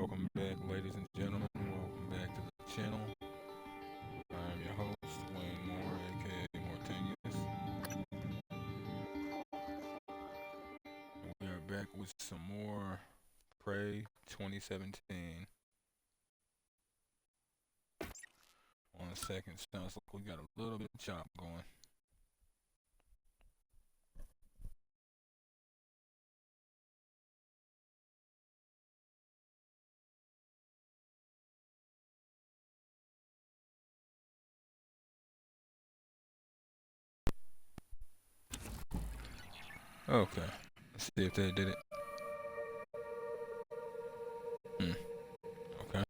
Welcome back, ladies and gentlemen. Welcome back to the channel. I am your host, Wayne Moore, aka Mortanius. We are back with some more Prey 2017. One second, sounds like we got a little bit of chop going. Okay, let's see if they did it. Okay.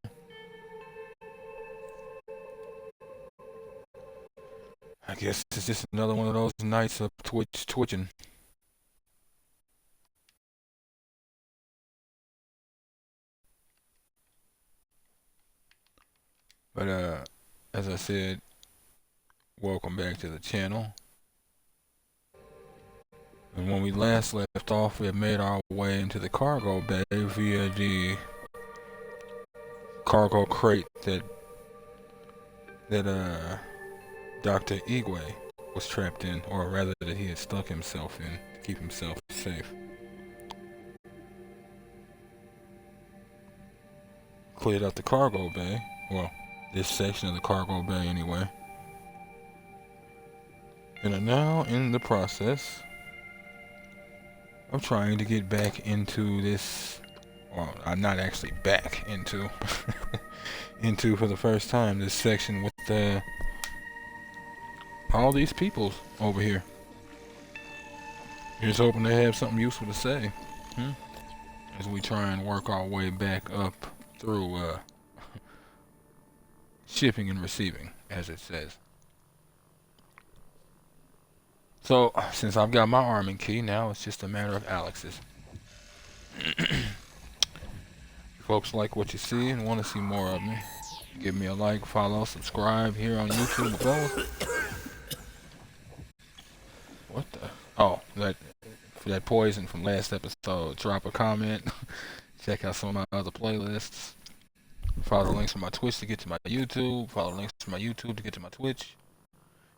I guess it's just another one of those nights of twitching. But as I said, welcome back to the channel. And when we last left off, we had made our way into the cargo bay via the cargo crate that Dr. Igwe was trapped in, or rather that he had stuck himself in to keep himself safe. Cleared out the cargo bay, well, this section of the cargo bay anyway. And are now in the process of trying to get back into this, well, I'm not actually back into, into for the first time this section with all these people over here. Here's hoping they have something useful to say, as we try and work our way back up through shipping and receiving, as it says. So, since I've got my arming key, now it's just a matter of Alex's. If folks like what you see and want to see more of me, give me a like, follow, subscribe here on YouTube both. What the? Oh, that poison from last episode. Drop a comment. Check out some of my other playlists. Follow the links from my Twitch to get to my YouTube. Follow the links from my YouTube to get to my Twitch.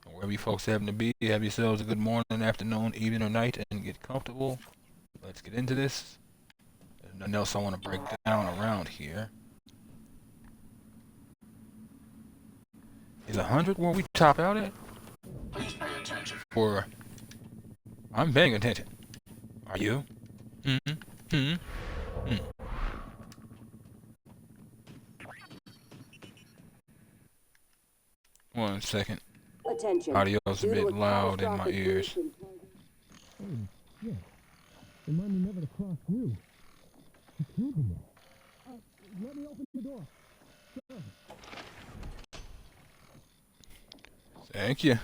And wherever you folks happen to be, have yourselves a good morning, afternoon, evening, or night, and get comfortable. Let's get into this. There's nothing else I want to break down around here. Is 100 where we top out at? Please pay attention. Or I'm paying attention. Are you? One second. Attention. Audio's a bit loud in my ears. Oh, yeah. Remind me never to cross you. You killed him. Let me open the door. Sure. Thank you.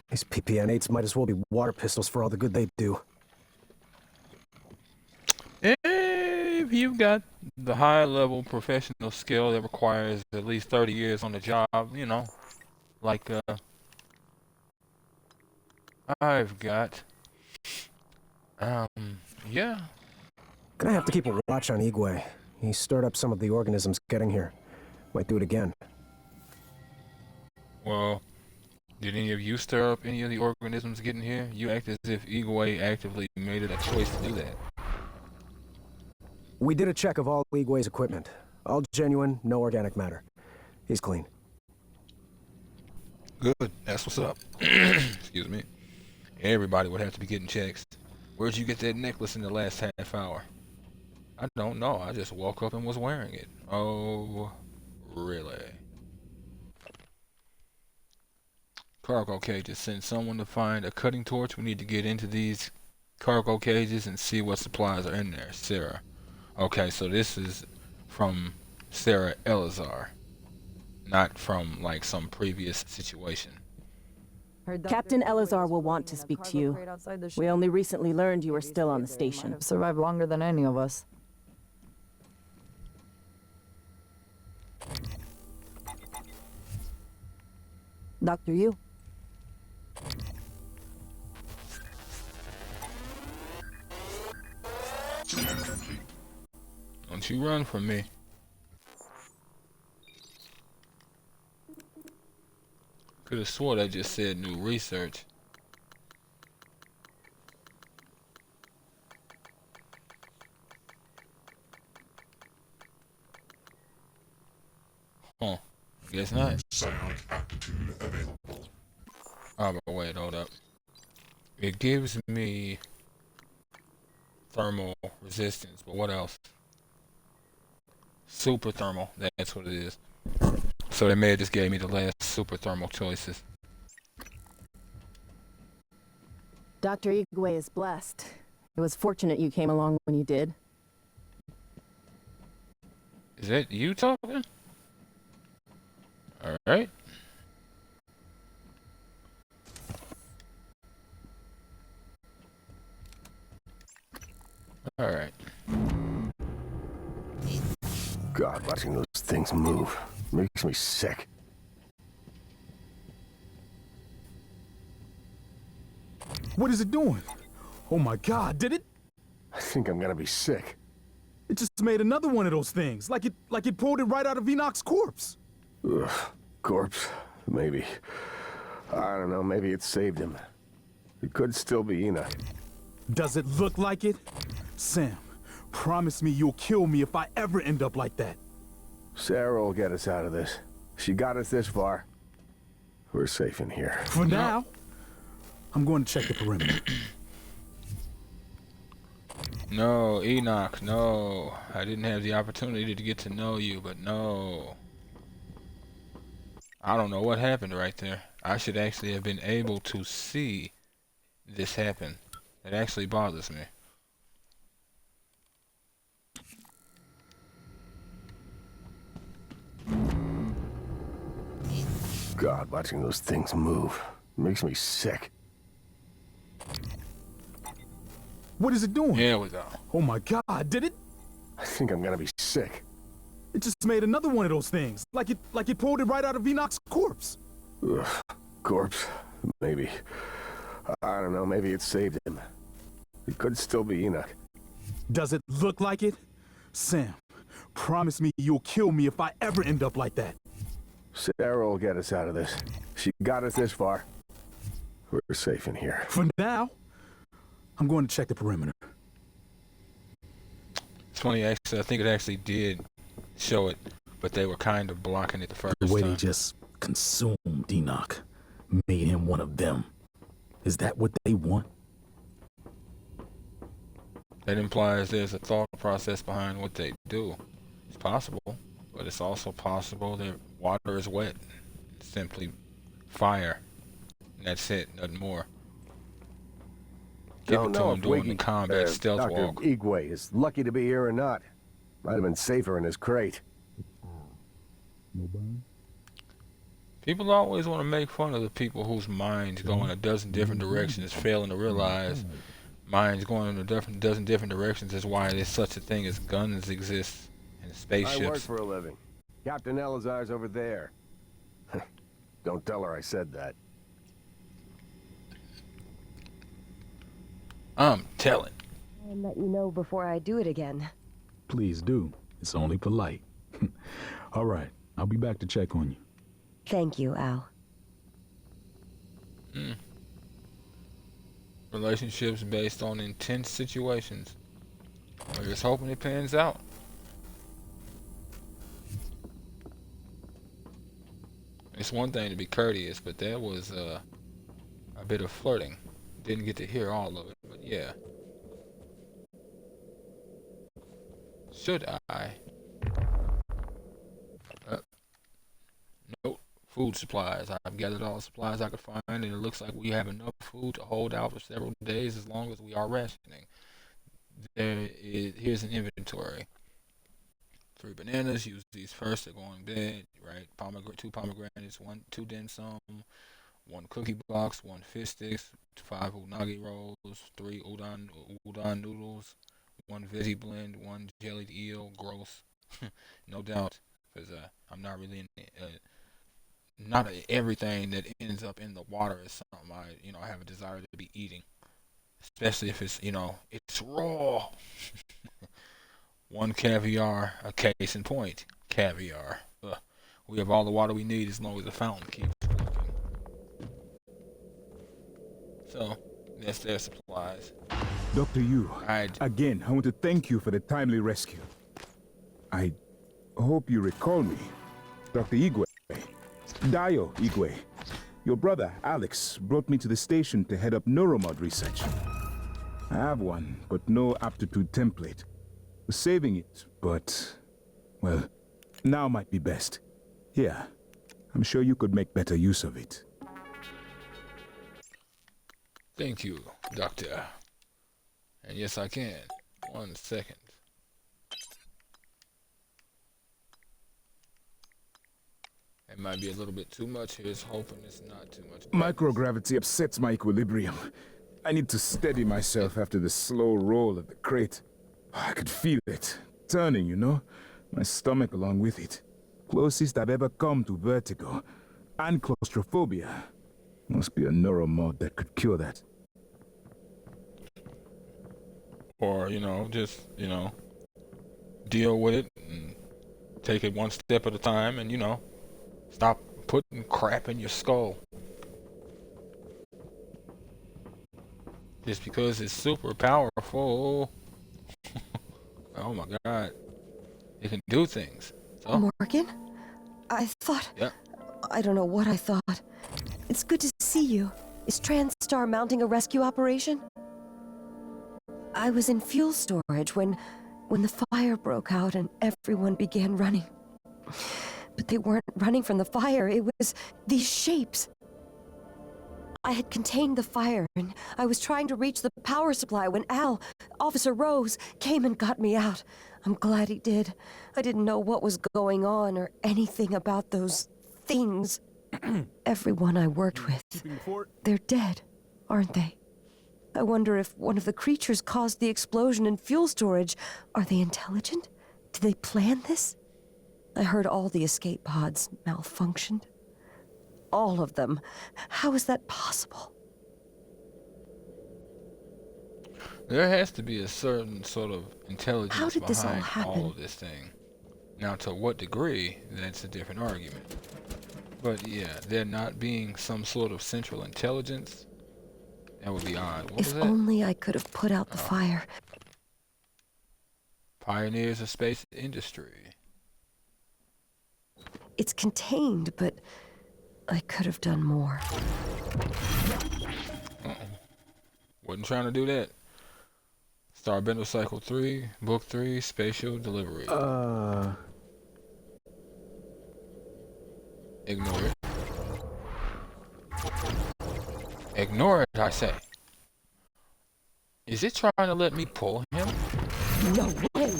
These PPN-8s might as well be water pistols for all the good they do. If you've got the high-level professional skill that requires at least 30 years on the job, you know, like I've got, yeah. Gonna have to keep a watch on Igwe. He stirred up some of the organisms getting here. Might do it again. Well, did any of you stir up any of the organisms getting here? You act as if Igwe actively made it a choice to do that. We did a check of all Igwe's equipment. All genuine, no organic matter. He's clean. Good, that's what's up. Excuse me. Everybody would have to be getting checks. Where'd you get that necklace in the last half hour? I don't know, I just woke up and was wearing it. Oh, really? Cargo cages. Send someone to find a cutting torch. We need to get into these cargo cages and see what supplies are in there. Sarah. Okay, so this is from Sarah Elazar, not from like some previous situation. Captain Elazar will want to speak to you. We only recently learned you were still on the station. Survived longer than any of us. Dr. Yu. you run from me? Could have swore that just said new research. Huh. Guess not. Oh, but wait, hold up. It gives me thermal resistance, but what else? Super thermal, that's what it is. So they may have just gave me the last super thermal choices. Dr. Igwe is blessed. It was fortunate you came along when you did. Is that you talking? Alright. Alright. God, watching those things move makes me sick. What is it doing? Oh my God, did it? I think I'm gonna be sick. It just made another one of those things, like it pulled it right out of Enoch's corpse. Ugh, corpse? Maybe. I don't know, maybe it saved him. It could still be Enoch. Does it look like it? Sam, promise me you'll kill me if I ever end up like that. Sarah will get us out of this. She got us this far. We're safe in here. For now, I'm going to check the perimeter. No, Enoch, no. I didn't have the opportunity to get to know you, but no. I don't know what happened right there. I should actually have been able to see this happen. It actually bothers me. God, watching those things move makes me sick. What is it doing? Here we go. Oh my God, did it? I think I'm gonna be sick. It just made another one of those things, like it pulled it right out of Enoch's corpse. Ugh, corpse? Maybe. I don't know, maybe it saved him. It could still be Enoch. Does it look like it? Sam, promise me you'll kill me if I ever end up like that. Sarah will get us out of this. She got us this far. We're safe in here. For now, I'm going to check the perimeter. It's funny, actually, I think it actually did show it, but they were kind of blocking it the first The way time. they just consumed Enoch, made him one of them. Is that what they want? That implies there's a thought process behind what they do. It's possible, but it's also possible that water is wet. It's simply fire. And that's it, nothing more. Give it to him doing the combat stealth Dr. walk. Igwe is lucky to be here or not. Might have been safer in his crate. People always want to make fun of the people whose minds go in a dozen different directions, failing to realize minds going in a dozen different directions is why there's such a thing as guns exist and I work spaceships. for a living. Captain Elazar's over there. Don't tell her I said that. I'm telling. And let you know before I do it again. Please do. It's only polite. All right, I'll be back to check on you. Thank you, Al. Relationships based on intense situations. We're just hoping it pans out. It's one thing to be courteous, but that was a bit of flirting. Didn't get to hear all of it, but yeah. Should I? Nope. Food supplies. I've gathered all the supplies I could find, and it looks like we have enough food to hold out for several days as long as we are rationing. Here's an inventory. 3 bananas. Use these first. They're going bed. Right. 2 pomegranates. 2 dim sum. 1 cookie box. 1 fish sticks. 5 unagi rolls. 3 udon noodles. 1 veggie blend. 1 jellied eel. Gross. No doubt, because I'm not really not everything that ends up in the water is something I have a desire to be eating, especially if it's it's raw. One caviar, a case in point. Caviar. We have all the water we need as long as the fountain keeps working. So, that's their supplies. Dr. Yu, I'd again, I want to thank you for the timely rescue. I hope you recall me. Dr. Igwe. Dio Igwe. Your brother, Alex, brought me to the station to head up neuromod research. I have one, but no aptitude template. Was saving it, but... well, now might be best. Here, I'm sure you could make better use of it. Thank you, Doctor. And yes, I can. 1 second. It might be a little bit too much. Here's hoping it's not too much. Microgravity upsets my equilibrium. I need to steady myself after the slow roll of the crate. I could feel it, turning, you know? My stomach along with it. Closest I've ever come to vertigo. And claustrophobia. Must be a neuromod that could cure that. Or, just, deal with it and take it one step at a time and, stop putting crap in your skull. Just because it's super powerful. Oh my god. It can do things. So, Morgan? I thought... yeah. I don't know what I thought. It's good to see you. Is TranStar mounting a rescue operation? I was in fuel storage when the fire broke out and everyone began running. But they weren't running from the fire, it was these shapes. I had contained the fire and I was trying to reach the power supply when Officer Rose, came and got me out. I'm glad he did. I didn't know what was going on or anything about those things. Everyone I worked with, they're dead, aren't they? I wonder if one of the creatures caused the explosion in fuel storage. Are they intelligent? Did they plan this? I heard all the escape pods malfunctioned. All of them. How is that possible? There has to be a certain sort of intelligence How did this all behind happen? all of this thing. Now, to what degree, that's a different argument. But yeah, there not being some sort of central intelligence, that would be odd. What was If that? only I could have put out the fire. Pioneers of space industry. It's contained, but I could have done more. Wasn't trying to do that. Starbender Cycle 3, Book 3, Spatial Delivery. Ignore it. Ignore it, I say. Is it trying to let me pull him? No way!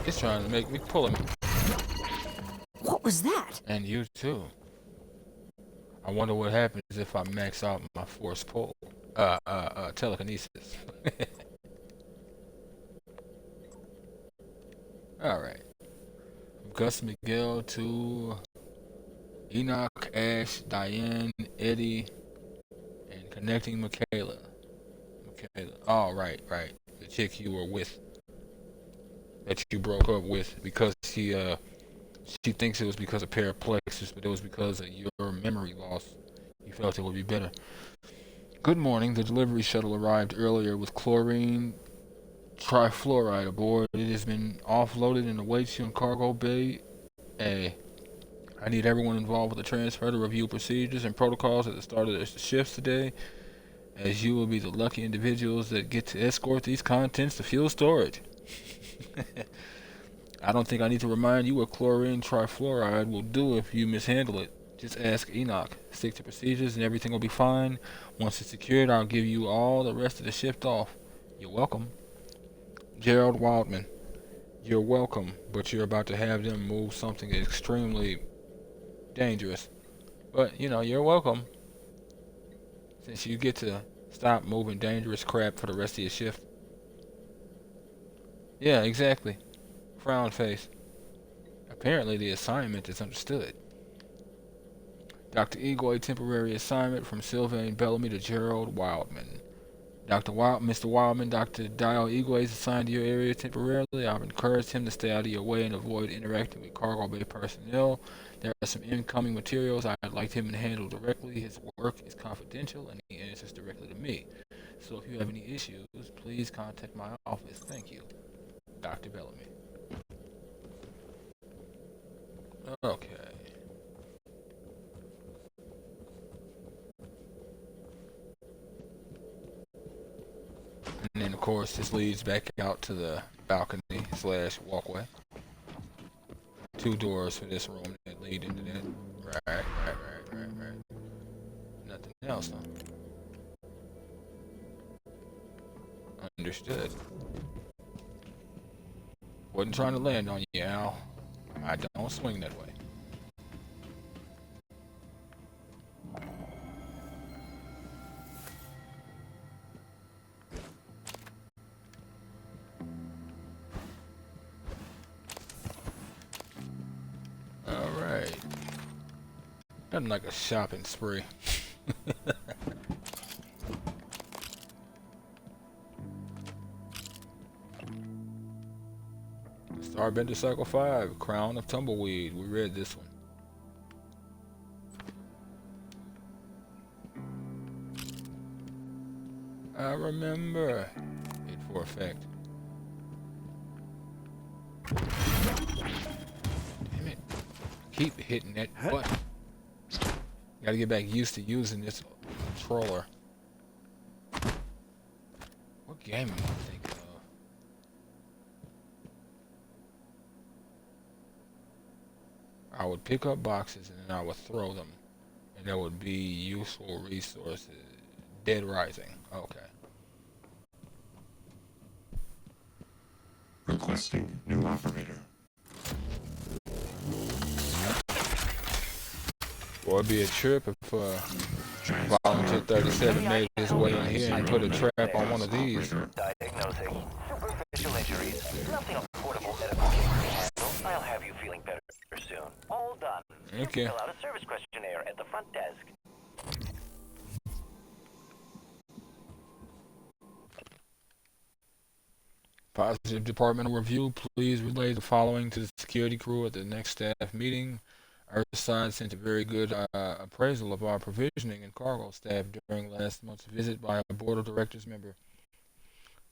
It's trying to make me pull him. What was that? And you too. I wonder what happens if I max out my force pull. Telekinesis. Alright. Gus Miguel to Enoch, Ash, Diane, Eddie, and connecting Michaela. Oh, right. The chick you were with. That you broke up with because she thinks it was because of paraplexus, but it was because of your memory loss. You felt it would be better. Good morning. The delivery shuttle arrived earlier with chlorine trifluoride aboard. It has been offloaded and awaits you in cargo bay A. I need everyone involved with the transfer to review procedures and protocols at the start of the shifts today, as you will be the lucky individuals that get to escort these contents to fuel storage. I don't think I need to remind you what chlorine trifluoride will do if you mishandle it. Just ask Enoch. Stick to procedures and everything will be fine. Once it's secured, I'll give you all the rest of the shift off. You're welcome. Gerald Wildman. You're welcome, but you're about to have them move something extremely dangerous. But, you're welcome. Since you get to stop moving dangerous crap for the rest of your shift. Yeah, exactly. Frown face. Apparently the assignment is understood. Dr. Igwe, temporary assignment from Sylvain Bellamy to Gerald Wildman. Mr. Wildman, Dr. Dio Igwe is assigned to your area temporarily. I've encouraged him to stay out of your way and avoid interacting with cargo bay personnel. There are some incoming materials I'd like him to handle directly. His work is confidential and he answers directly to me. So if you have any issues, please contact my office. Thank you, Dr. Bellamy. Okay. And then, of course, this leads back out to the balcony / walkway. 2 doors for this room that lead into that. Right. Nothing else, huh? Understood. Wasn't trying to land on you, Al. I don't swing that way. Alright. Nothing like a shopping spree. Starbender Cycle 5, Crown of Tumbleweed. We read this one. I remember it for a fact. Damn it. Keep hitting that button. Gotta get back used to using this controller. What game am I thinking of? I would pick up boxes and then I would throw them. And there would be useful resources. Dead Rising. Okay. Requesting new operator. Well, it'd be a trip if Volunteer 37 made his way in here and put a trap on one of these. Diagnosing superficial injuries. Nothing affordable medical care can handle. I'll have you feeling better soon. All done. Okay. Fill out a service questionnaire at the front desk. Positive departmental review. Please relay the following to the security crew at the next staff meeting. Earthside sent a very good appraisal of our provisioning and cargo staff during last month's visit by a board of directors member.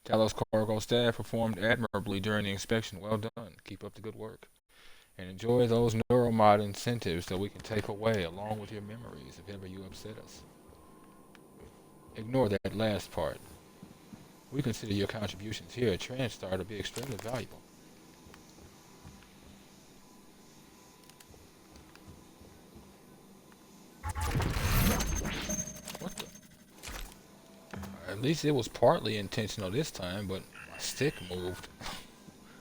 Talos cargo staff performed admirably during the inspection. Well done. Keep up the good work. And enjoy those neuromod incentives that we can take away along with your memories if ever you upset us. Ignore that last part. We consider your contributions here at TranStar to be extremely valuable. What the? At least it was partly intentional this time, but my stick moved.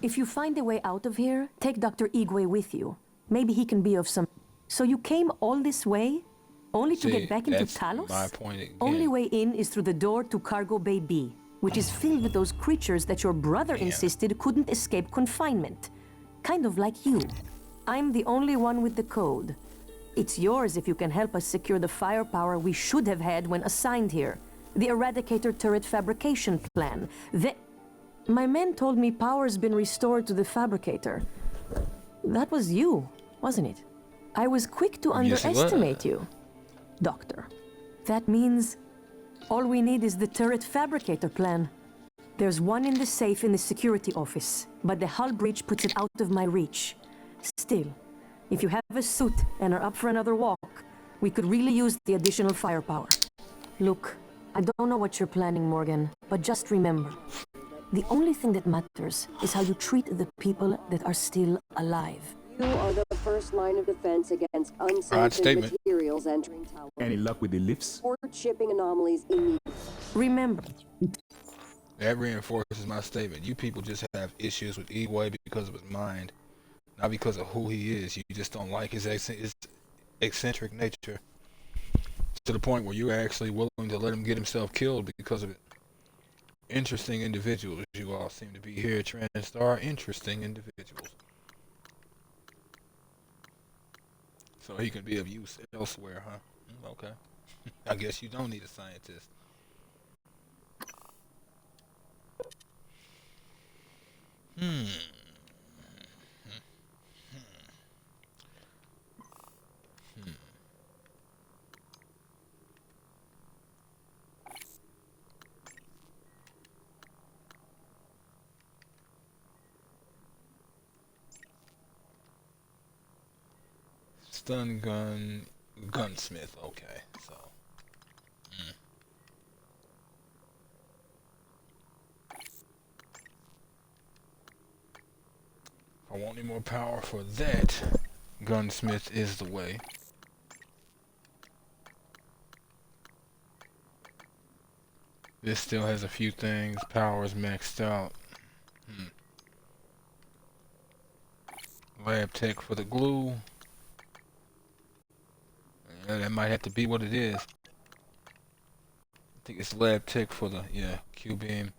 If you find a way out of here, take Dr. Igwe with you. Maybe he can be of some... So you came all this way? Only to get back into Talos? My point again. Only way in is through the door to Cargo Bay B, which is filled with those creatures that your brother insisted couldn't escape confinement. Kind of like you. I'm the only one with the code. It's yours if you can help us secure the firepower we should have had when assigned here. The Eradicator turret fabrication plan. My men told me power's been restored to the fabricator. That was you, wasn't it? I was quick to underestimate you, Doctor. That means all we need is the turret fabricator plan. There's one in the safe in the security office, but the hull breach puts it out of my reach. Still, if you have a suit and are up for another walk, we could really use the additional firepower. Look, I don't know what you're planning, Morgan, but just remember, the only thing that matters is how you treat the people that are still alive. You are the first line of defense against unsanctioned materials entering Talos. Any luck with the lifts? Port shipping anomalies immediately. Remember. That reinforces my statement. You people just have issues with Igwe because of his mind, not because of who he is. You just don't like his eccentric nature. To the point where you're actually willing to let him get himself killed because of it. Interesting individuals you all seem to be here at TranStar. Interesting individuals. So he can be of use elsewhere, huh? Okay. I guess you don't need a scientist. Hmm. Stun gun, gunsmith. Okay, so. If I want any more power for that, gunsmith is the way. This still has a few things. Power is maxed out. Lab tech for the glue. Yeah, that might have to be what it is. I think it's lab tech for the, Q-beam.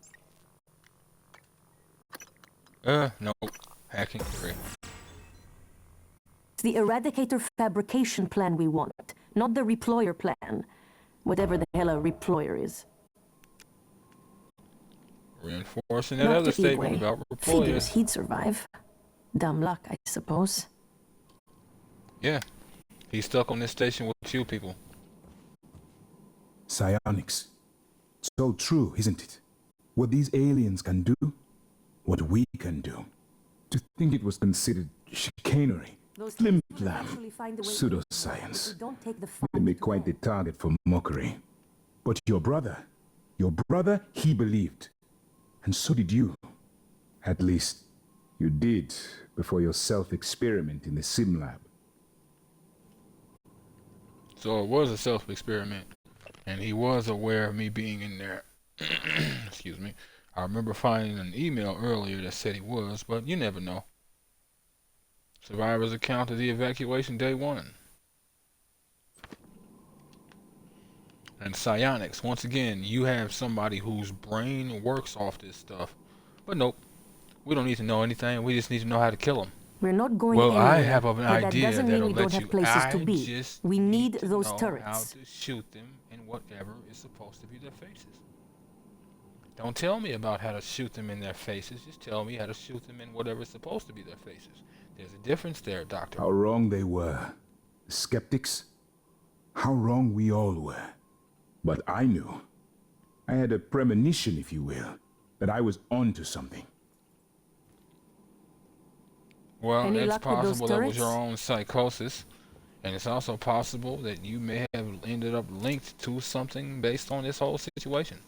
Nope. Hacking 3. It's the Eradicator fabrication plan we want, not the reployer plan. Whatever the hell a reployer is. Reinforcing that other statement about reployers. Figures he'd survive. Dumb luck, I suppose. Yeah. He's stuck on this station with you people. Psionics. So true, isn't it? What these aliens can do, what we can do. To think it was considered chicanery, flim-flam, pseudoscience. Made me quite the target for mockery. But your brother, he believed. And so did you. At least, you did before your self-experiment in the sim lab. So it was a self-experiment. And he was aware of me being in there. Excuse me. I remember finding an email earlier that said he was, but you never know. Survivor's account of the evacuation day 1. And psionics, once again, you have somebody whose brain works off this stuff. But nope, we don't need to know anything. We just need to know how to kill them. We're not going anywhere. Well, I have an idea that doesn't mean we don't let have places to be. Just we need those know turrets. How to shoot them in whatever is supposed to be their faces. Don't tell me about how to shoot them in their faces. Just tell me how to shoot them in whatever is supposed to be their faces. There's a difference there, Doctor. How wrong they were. The skeptics. How wrong we all were. But I knew. I had a premonition, if you will, that I was onto something. Well, Any it's luck with those possible that was turrets? your own psychosis. And it's also possible that you may have ended up linked to something based on this whole situation.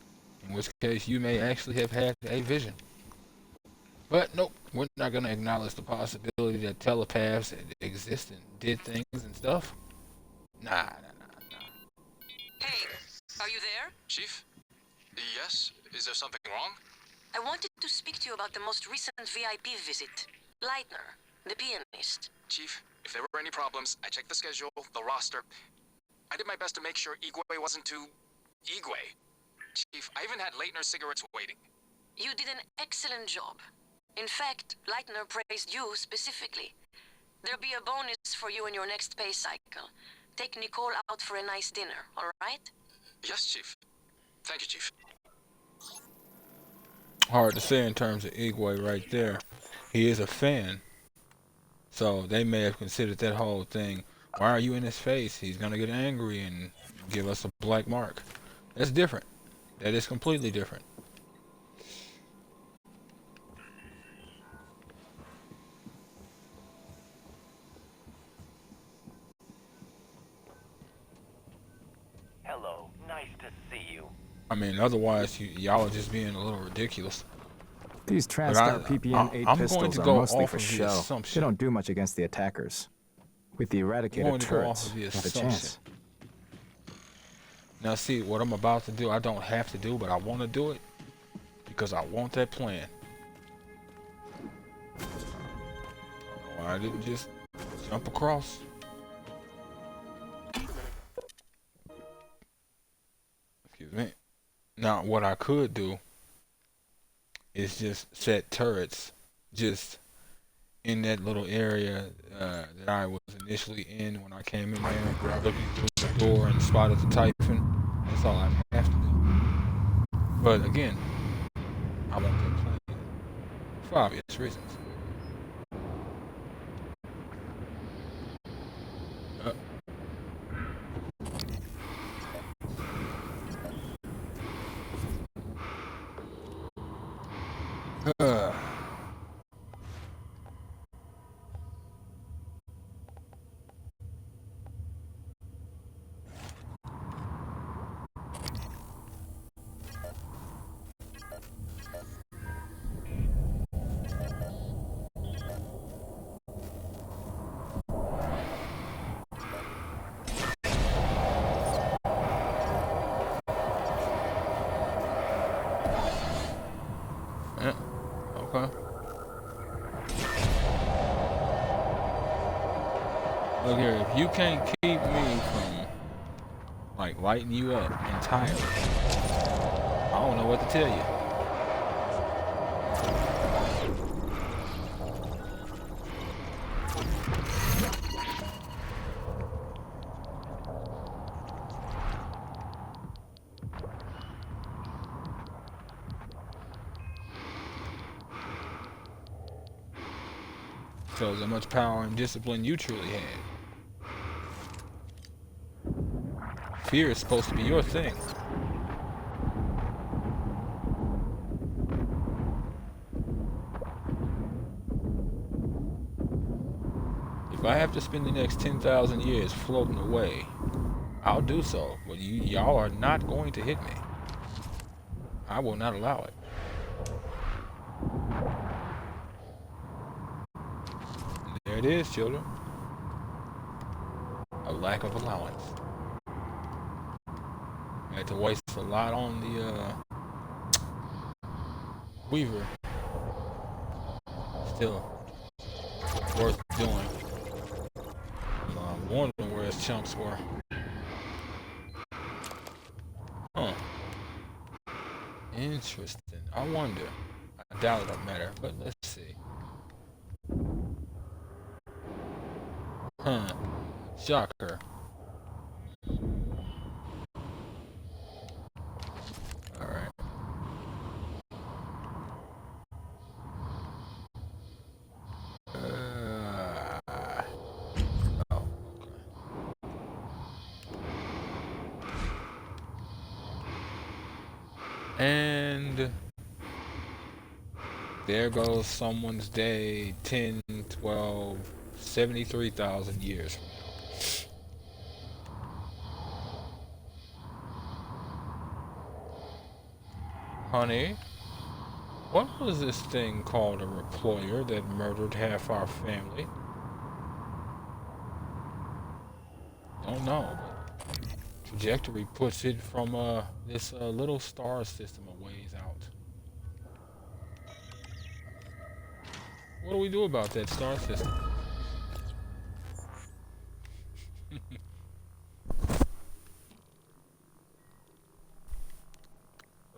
In which case, you may actually have had a vision. But nope, we're not going to acknowledge the possibility that telepaths exist and did things and stuff. Nah. Hey, are you there? Chief? Yes? Is there something wrong? I wanted to speak to you about the most recent VIP visit. Leitner, the pianist. Chief, if there were any problems, I checked the schedule, the roster. I did my best to make sure Igwe wasn't too... Igwe. Chief, I even had Leitner cigarettes waiting. You did an excellent job. In fact, Leitner praised you specifically. There'll be a bonus for you in your next pay cycle. Take Nicole out for a nice dinner, all right? Yes, Chief. Thank you, Chief. Hard to say in terms of Igwe right there. He is a fan. So they may have considered that whole thing. Why are you in his face? He's going to get angry and give us a black mark. That's different. That is completely different. Hello, nice to see you. I mean, otherwise, y'all are just being a little ridiculous. These TranStar PPM-8 I'm pistols going to are go mostly off for of the show. They assumption. don't do much against the attackers. With the I'm Eradicator going to go off turrets, of the you have a assumption. chance. Now, see, what I'm about to do, I don't have to do, but I want to do it because I want that plan. I didn't just jump across. Excuse me. Now, what I could do is just set turrets just in that little area that I was initially in when I came in there, looking through the door and spotted the Typhon. That's all I have to do. But again, I want that plan for obvious reasons. Uh. Yeah. Okay. Look here, if you can't keep me from like lighting you up entirely, I don't know what to tell you. Shows how much power and discipline you truly had. Fear is supposed to be your thing. If I have to spend the next 10,000 years floating away, I'll do so, but y'all are not going to hit me. I will not allow it. There it is, children. A lack of allowance. I had to waste a lot on the Weaver. Still worth doing. I'm wondering where his chumps were. Huh. Interesting. I wonder. I doubt it'll matter, but let's see. Huh. Shocker. Alright. Oh, okay. And there goes someone's day 10, 12, 73,000 years from now. Honey, what was this thing called a reployer that murdered half our family? Don't know, but trajectory puts it from this little star system a ways out. What do we do about that star system?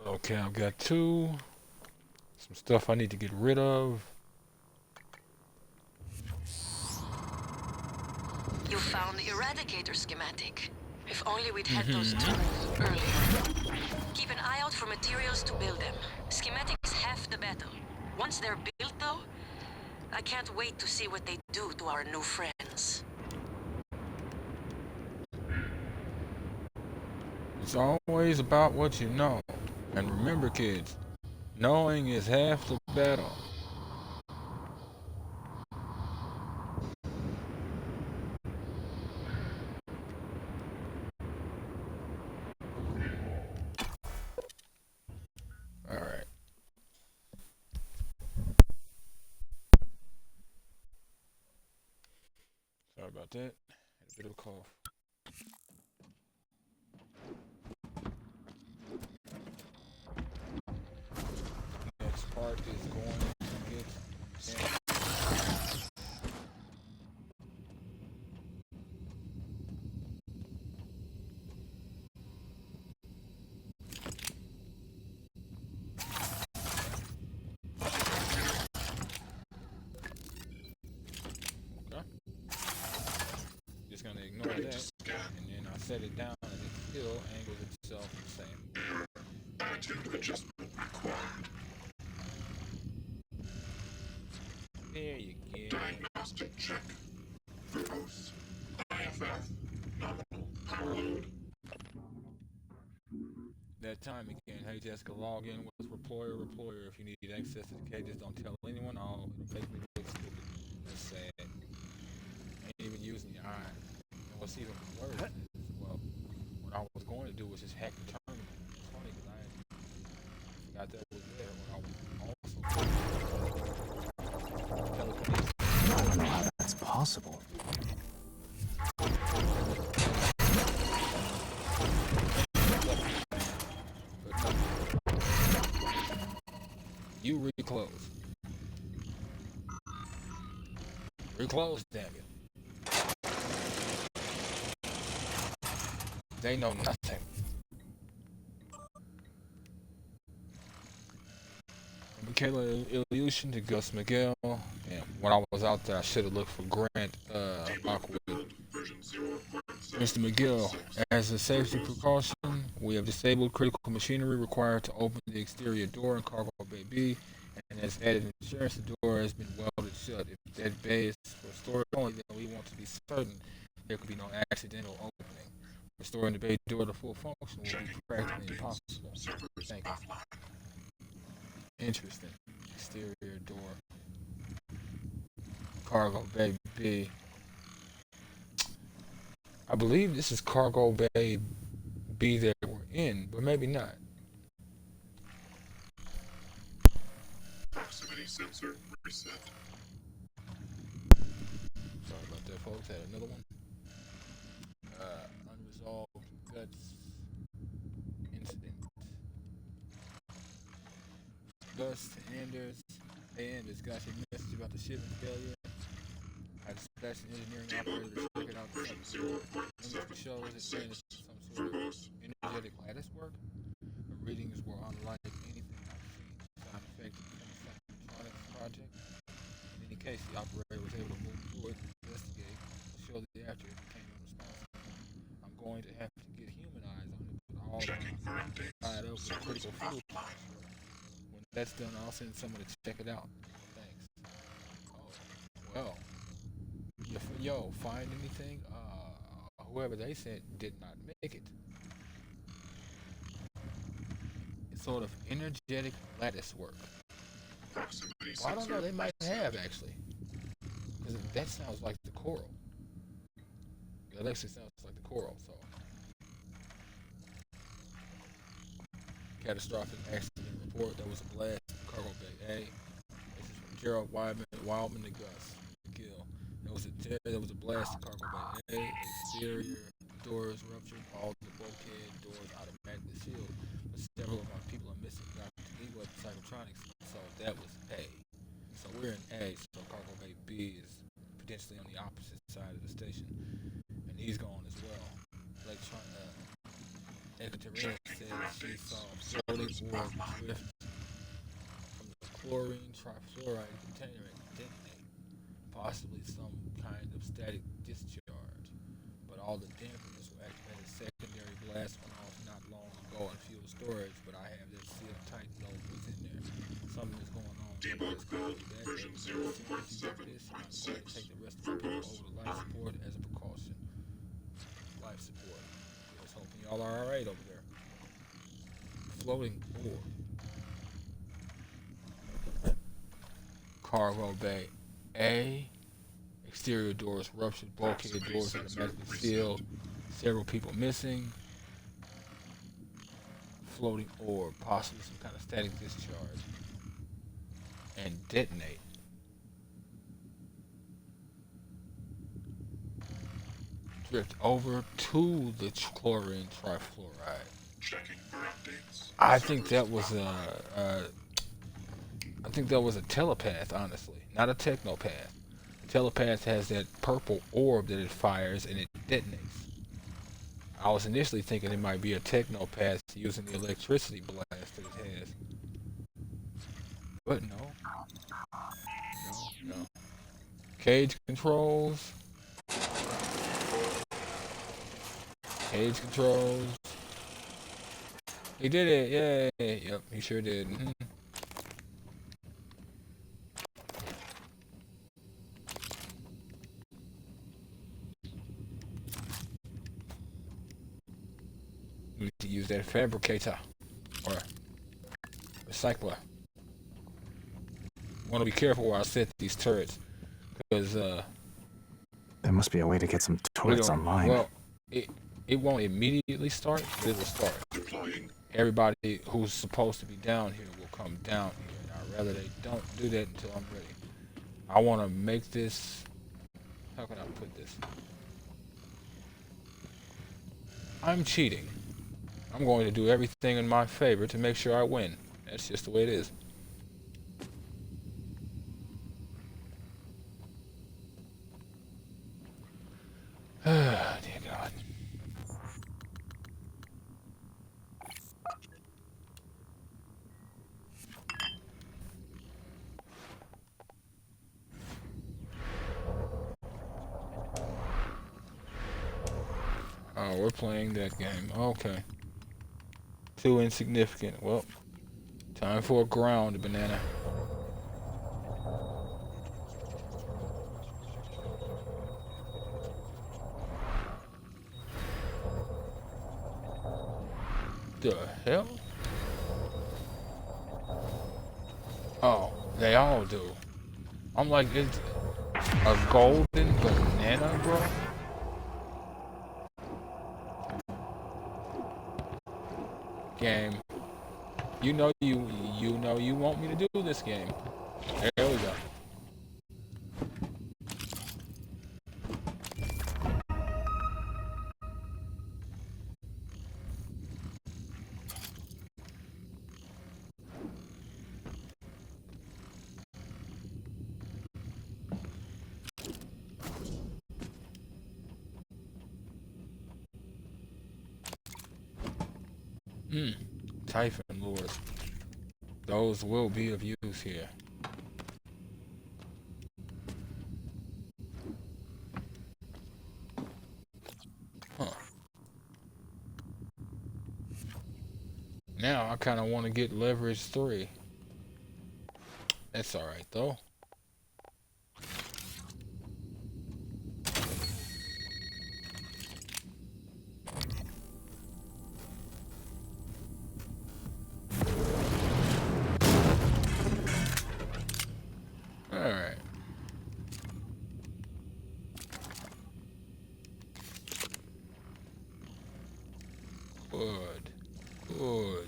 Okay, I've got some stuff I need to get rid of. You found the Eradicator schematic. If only we'd had those tools earlier. Keep an eye out for materials to build them. Schematics half the battle. Once they're built, though, I can't wait to see what they do to our new friends. It's always about what you know. And remember, kids, knowing is half the battle. Alright. Sorry about that. Had a bit of a cough. Next part is going to get okay. Just gonna ignore that, and then I set it down, and it still angles itself the same. Attitude adjustment required. Check. Verbose. IFF. Nominal. Power load. That time again. Hey Jessica, log in with Reployer. If you need access to the cages, don't tell anyone. Oh, it'll make me look stupid. That's sad. Ain't even using your eye. And what's even worse is, well, what I was going to do was just hack the tournament. It's funny because I forgot that was there when I was also telekinesis. I don't know how that's possible. You reclose. Reclose, damn it. They know nothing. Michaela Illusion to Gus Miguel. And when I was out there, I should have looked for Grant Lockwood. Mr. McGill, as a safety precaution, we have disabled critical machinery required to open the exterior door in Cargo Bay B, and as added insurance, the door has been welded shut. If that bay is for storage only, then we want to be certain there could be no accidental opening. Restoring the bay door to full function will be practically impossible. Thank you. Interesting. Exterior door. Cargo Bay B. I believe this is Cargo Bay B that we're in, but maybe not. Proximity sensor reset. Sorry about that, folks. Had another one. Unresolved guts incident. Gus to Anders. Hey Anders, got your message about the shipment failure. I dispatched an engineering operator to check it out. Image shows it saying it's some sort of energetic lattice work. The readings were unlike anything I've seen. Sound effect from the Shenanigans project. In any case, the operator was able to move forward, investigate, shortly after it became unresponsive. I'm going to have to get human eyes on it, but all of them tied up with critical fuel. When that's done, I'll send someone to check it out. Thanks. Oh, well. Yo, find anything? Whoever they sent did not make it. It's sort of energetic lattice work. Well, I don't know, they might have actually. Because that sounds like the coral. It actually sounds like the coral, so. Catastrophic accident report. There was a blast in Cargo Bay A. This is from Gerald Wildman to Gus McGill. There was a blast in Cargo Bay A. Exterior doors ruptured. All the bulkhead doors automatically sealed. But several of our people are missing. Dr. Eagle at Psychotronics. So that was A. So we're in A. So Cargo Bay B is potentially on the opposite side of the station. And he's gone as well. Ekaterina said she saw a floating orb drift from the chlorine trifluoride container and detonate. Possibly some kind of static discharge, but all the dampers were activated. Secondary blast went off not long ago in fuel storage, but I have that sealed tight load within there. Something is going on. It's called that. As soon as you get this, I'm going to take the rest of the people over to life support as a precaution. Life support. Just hoping y'all are alright over there. Floating orb. Cargo Bay A. Exterior doors ruptured, bulkhead doors automatically sealed, several people missing, floating orb, possibly some kind of static discharge, and detonate. Drift over to the chlorine trifluoride. Checking for updates. I think that was a telepath, honestly, not a technopath. Telepath has that purple orb that it fires and it detonates. I was initially thinking it might be a technopath using the electricity blast that it has. But no. No. Cage controls. Cage controls. He did it, yay! Yep, he sure did. use that fabricator or recycler. Want to be careful where I set these turrets, because There must be a way to get some turrets online. well, it won't immediately start, but it will start. Everybody who's supposed to be down here will come down here, and I'd rather they don't do that until I'm ready. I want to make this. How can I put this? I'm cheating. I'm going to do everything in my favor to make sure I win. That's just the way it is. Dear God. Oh, we're playing that game. Okay. Too insignificant. Well, time for a ground banana. The hell? Oh, they all do. I'm like, it's a golden banana, bro? Game. You know you want me to do this game. There we go. Typhon lures. Those will be of use here. Huh. Now I kind of want to get leverage 3. That's alright though. Alright. Good. Good.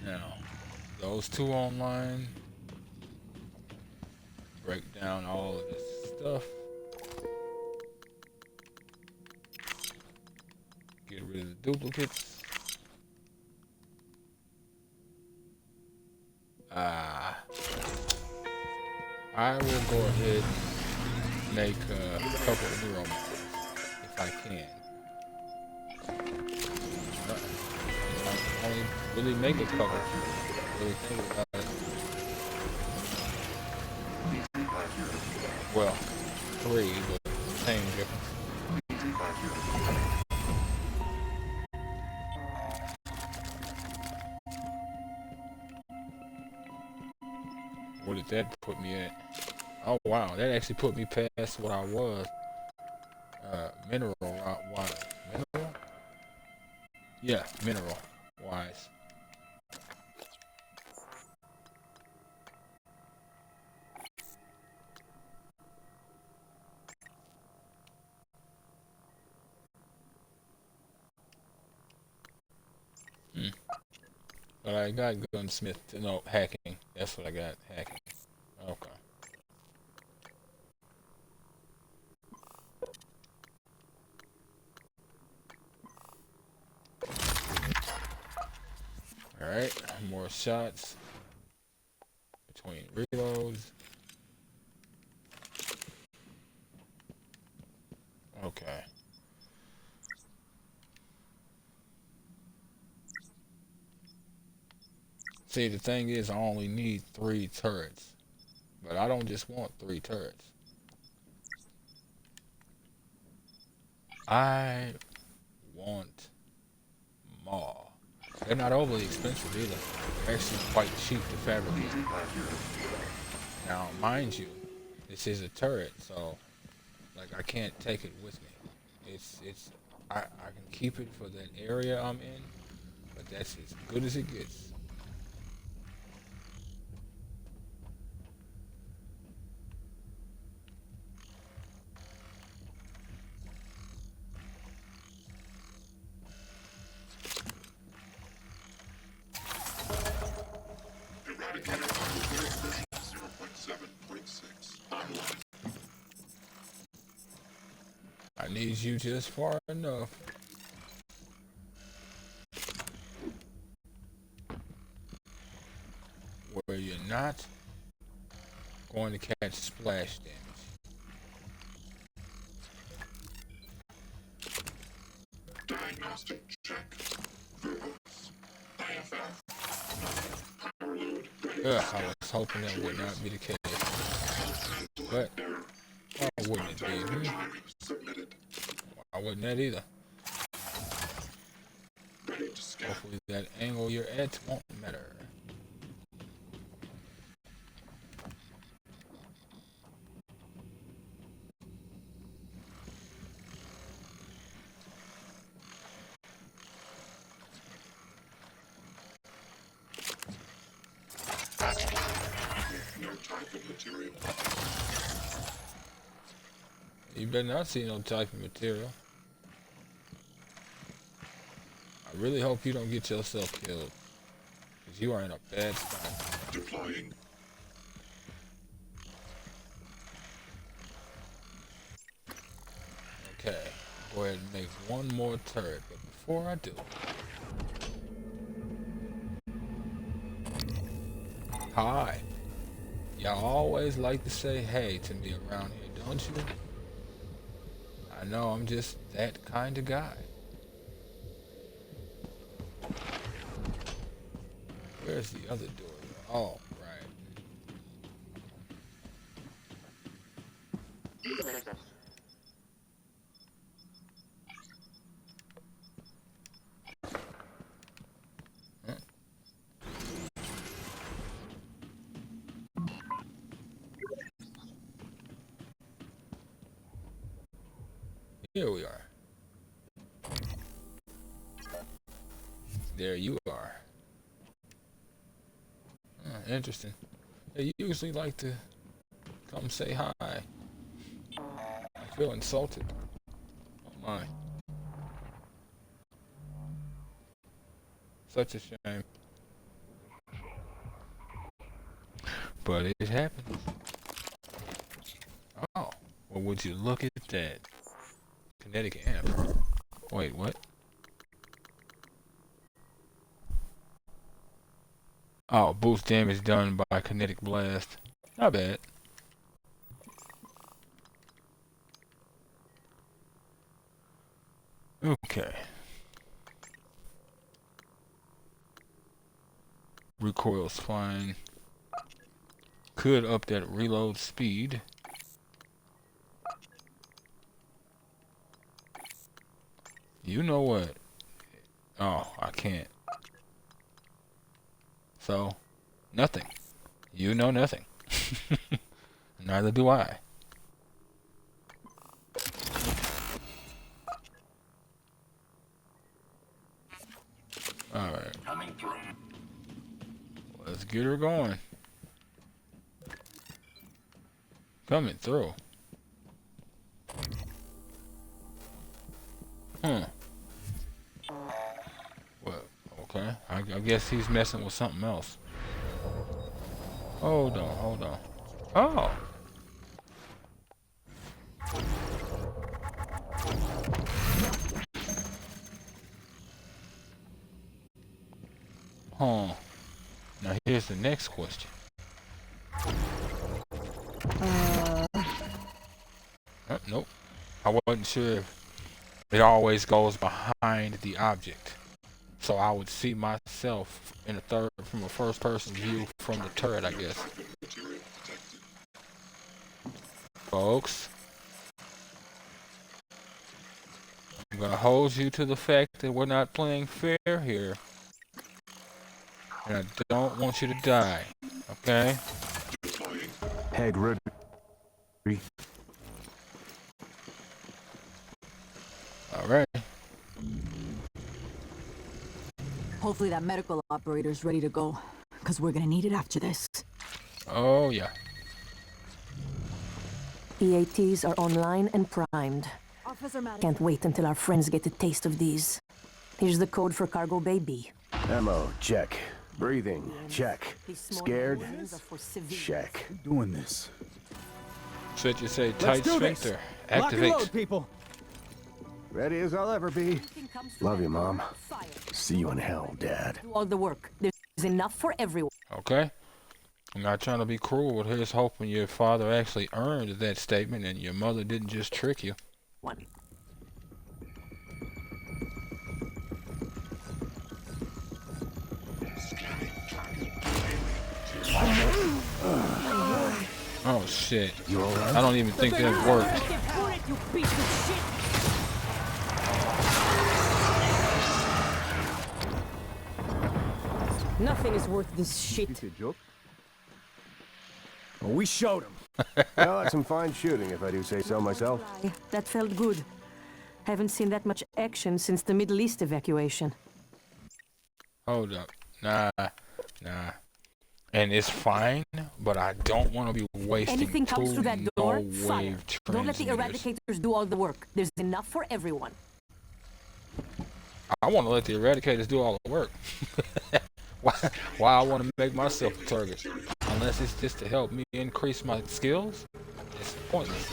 Now, those 2 online. Break down all of this stuff. Get rid of the duplicates. I will go ahead and make a couple of neural models if I can. I only really make a couple. Really think about it. Well, 3, but same difference. What did that put me at? Oh wow, that actually put me past what I was. Mineral wise. Mineral? Yeah, mineral wise. But I got gunsmith, no, hacking. That's what I got, hacking. Okay. Alright, more shots between reloads. Okay. See, the thing is, I only need 3 turrets. But I don't just want 3 turrets. I want more. They're not overly expensive either. They're actually quite cheap to fabricate. Now, mind you, this is a turret, so like I can't take it with me. It's I can keep it for that area I'm in, but that's as good as it gets. Eradicator Cargo Bay version 0.7.6 online. I need you just far enough. Where you're not going to catch splash damage. Diagnostic check. Verbose. IFF. Power load. Ugh, I was hoping that would not be the case. But why wouldn't it be? Submitted. Why wouldn't that either? Ready to scan. Hopefully that angle you're at won't matter. No type of material. You better not see no type of material. I really hope you don't get yourself killed, because you are in a bad spot. Deploying. Okay, go ahead and make one more turret, but before I do, hi. Y'all always like to say hey to me around here, don't you? I know I'm just that kind of guy. Where's the other door? Oh, right. Huh? Here we are. There you are. Interesting. They usually like to come say hi. I feel insulted. Oh my. Such a shame. But it happens. Oh, well, would you look at that? Kinetic amp. Wait, what? Oh, boost damage done by kinetic blast. Not bad. Okay. Recoil's fine. Could up that reload speed. You know what? Oh, I can't. So, nothing. You know nothing. Neither do I. Alright. Coming through. Let's get her going. Coming through. Well, okay. I guess he's messing with something else. Hold on, hold on. Oh! Huh. Now here's the next question. Nope. I wasn't sure if it always goes behind the object. So I would see myself in from a first person view from the turret, I guess. Folks, I'm gonna hold you to the fact that we're not playing fair here. And I don't want you to die, okay? Head ready. Alright, Hopefully that medical operator's ready to go, because we're gonna need it after this. Oh, yeah. EATs are online and primed. Can't wait until our friends get a taste of these. Here's the code for Cargo Bay B. Ammo, check. Breathing, check. Scared? Check. Doing this. So you say tight sphincter. Activate. Lock and load, people. Ready as I'll ever be. Love you, Mom. See you in hell, Dad. Do all the work. There's enough for everyone. Okay. I'm not trying to be cruel, but here's hoping your father actually earned that statement and your mother didn't just trick you. One. Oh shit. You alright? I don't even think that worked. Nothing is worth this shit. Well, we showed him. Well, that's some fine shooting, if I do say so myself. That felt good. Haven't seen that much action since the Middle East evacuation. Hold up. Nah. And it's fine, but I don't want to be wasting Anything comes through that door, fire. no-wave Don't let the transmitters. eradicators do all the work. There's enough for everyone. I want to let the eradicators do all the work. Why I want to make myself a target? Unless it's just to help me increase my skills, it's pointless.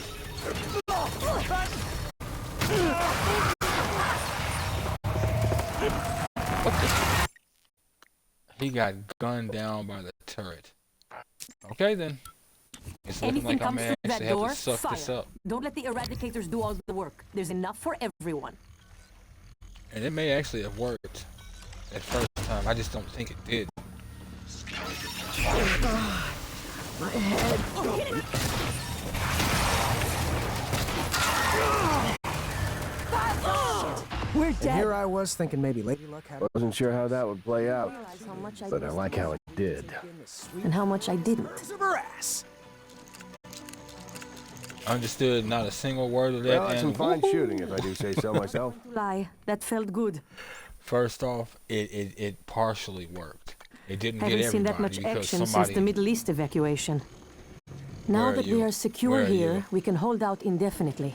What the? He got gunned down by the turret. Okay then. It's looking Anything like I comes may through that actually have door, to suck fire. this up. Don't let the eradicators do all the work. There's enough for everyone. And it may actually have worked at first time. I just don't think it did. My head. We're dead. And here I was thinking maybe Lady Luck had. Wasn't sure how that would play out, but I like how it did. And how much I didn't. Understood not a single word of that. Well, that's some fine shooting, if I do say so myself. Lie. That felt good. First off, it partially worked. It didn't Haven't get seen everybody that much because action somebody. since the Middle East evacuation. Now Where are that we you? are secure Where are here, you? we can hold out indefinitely.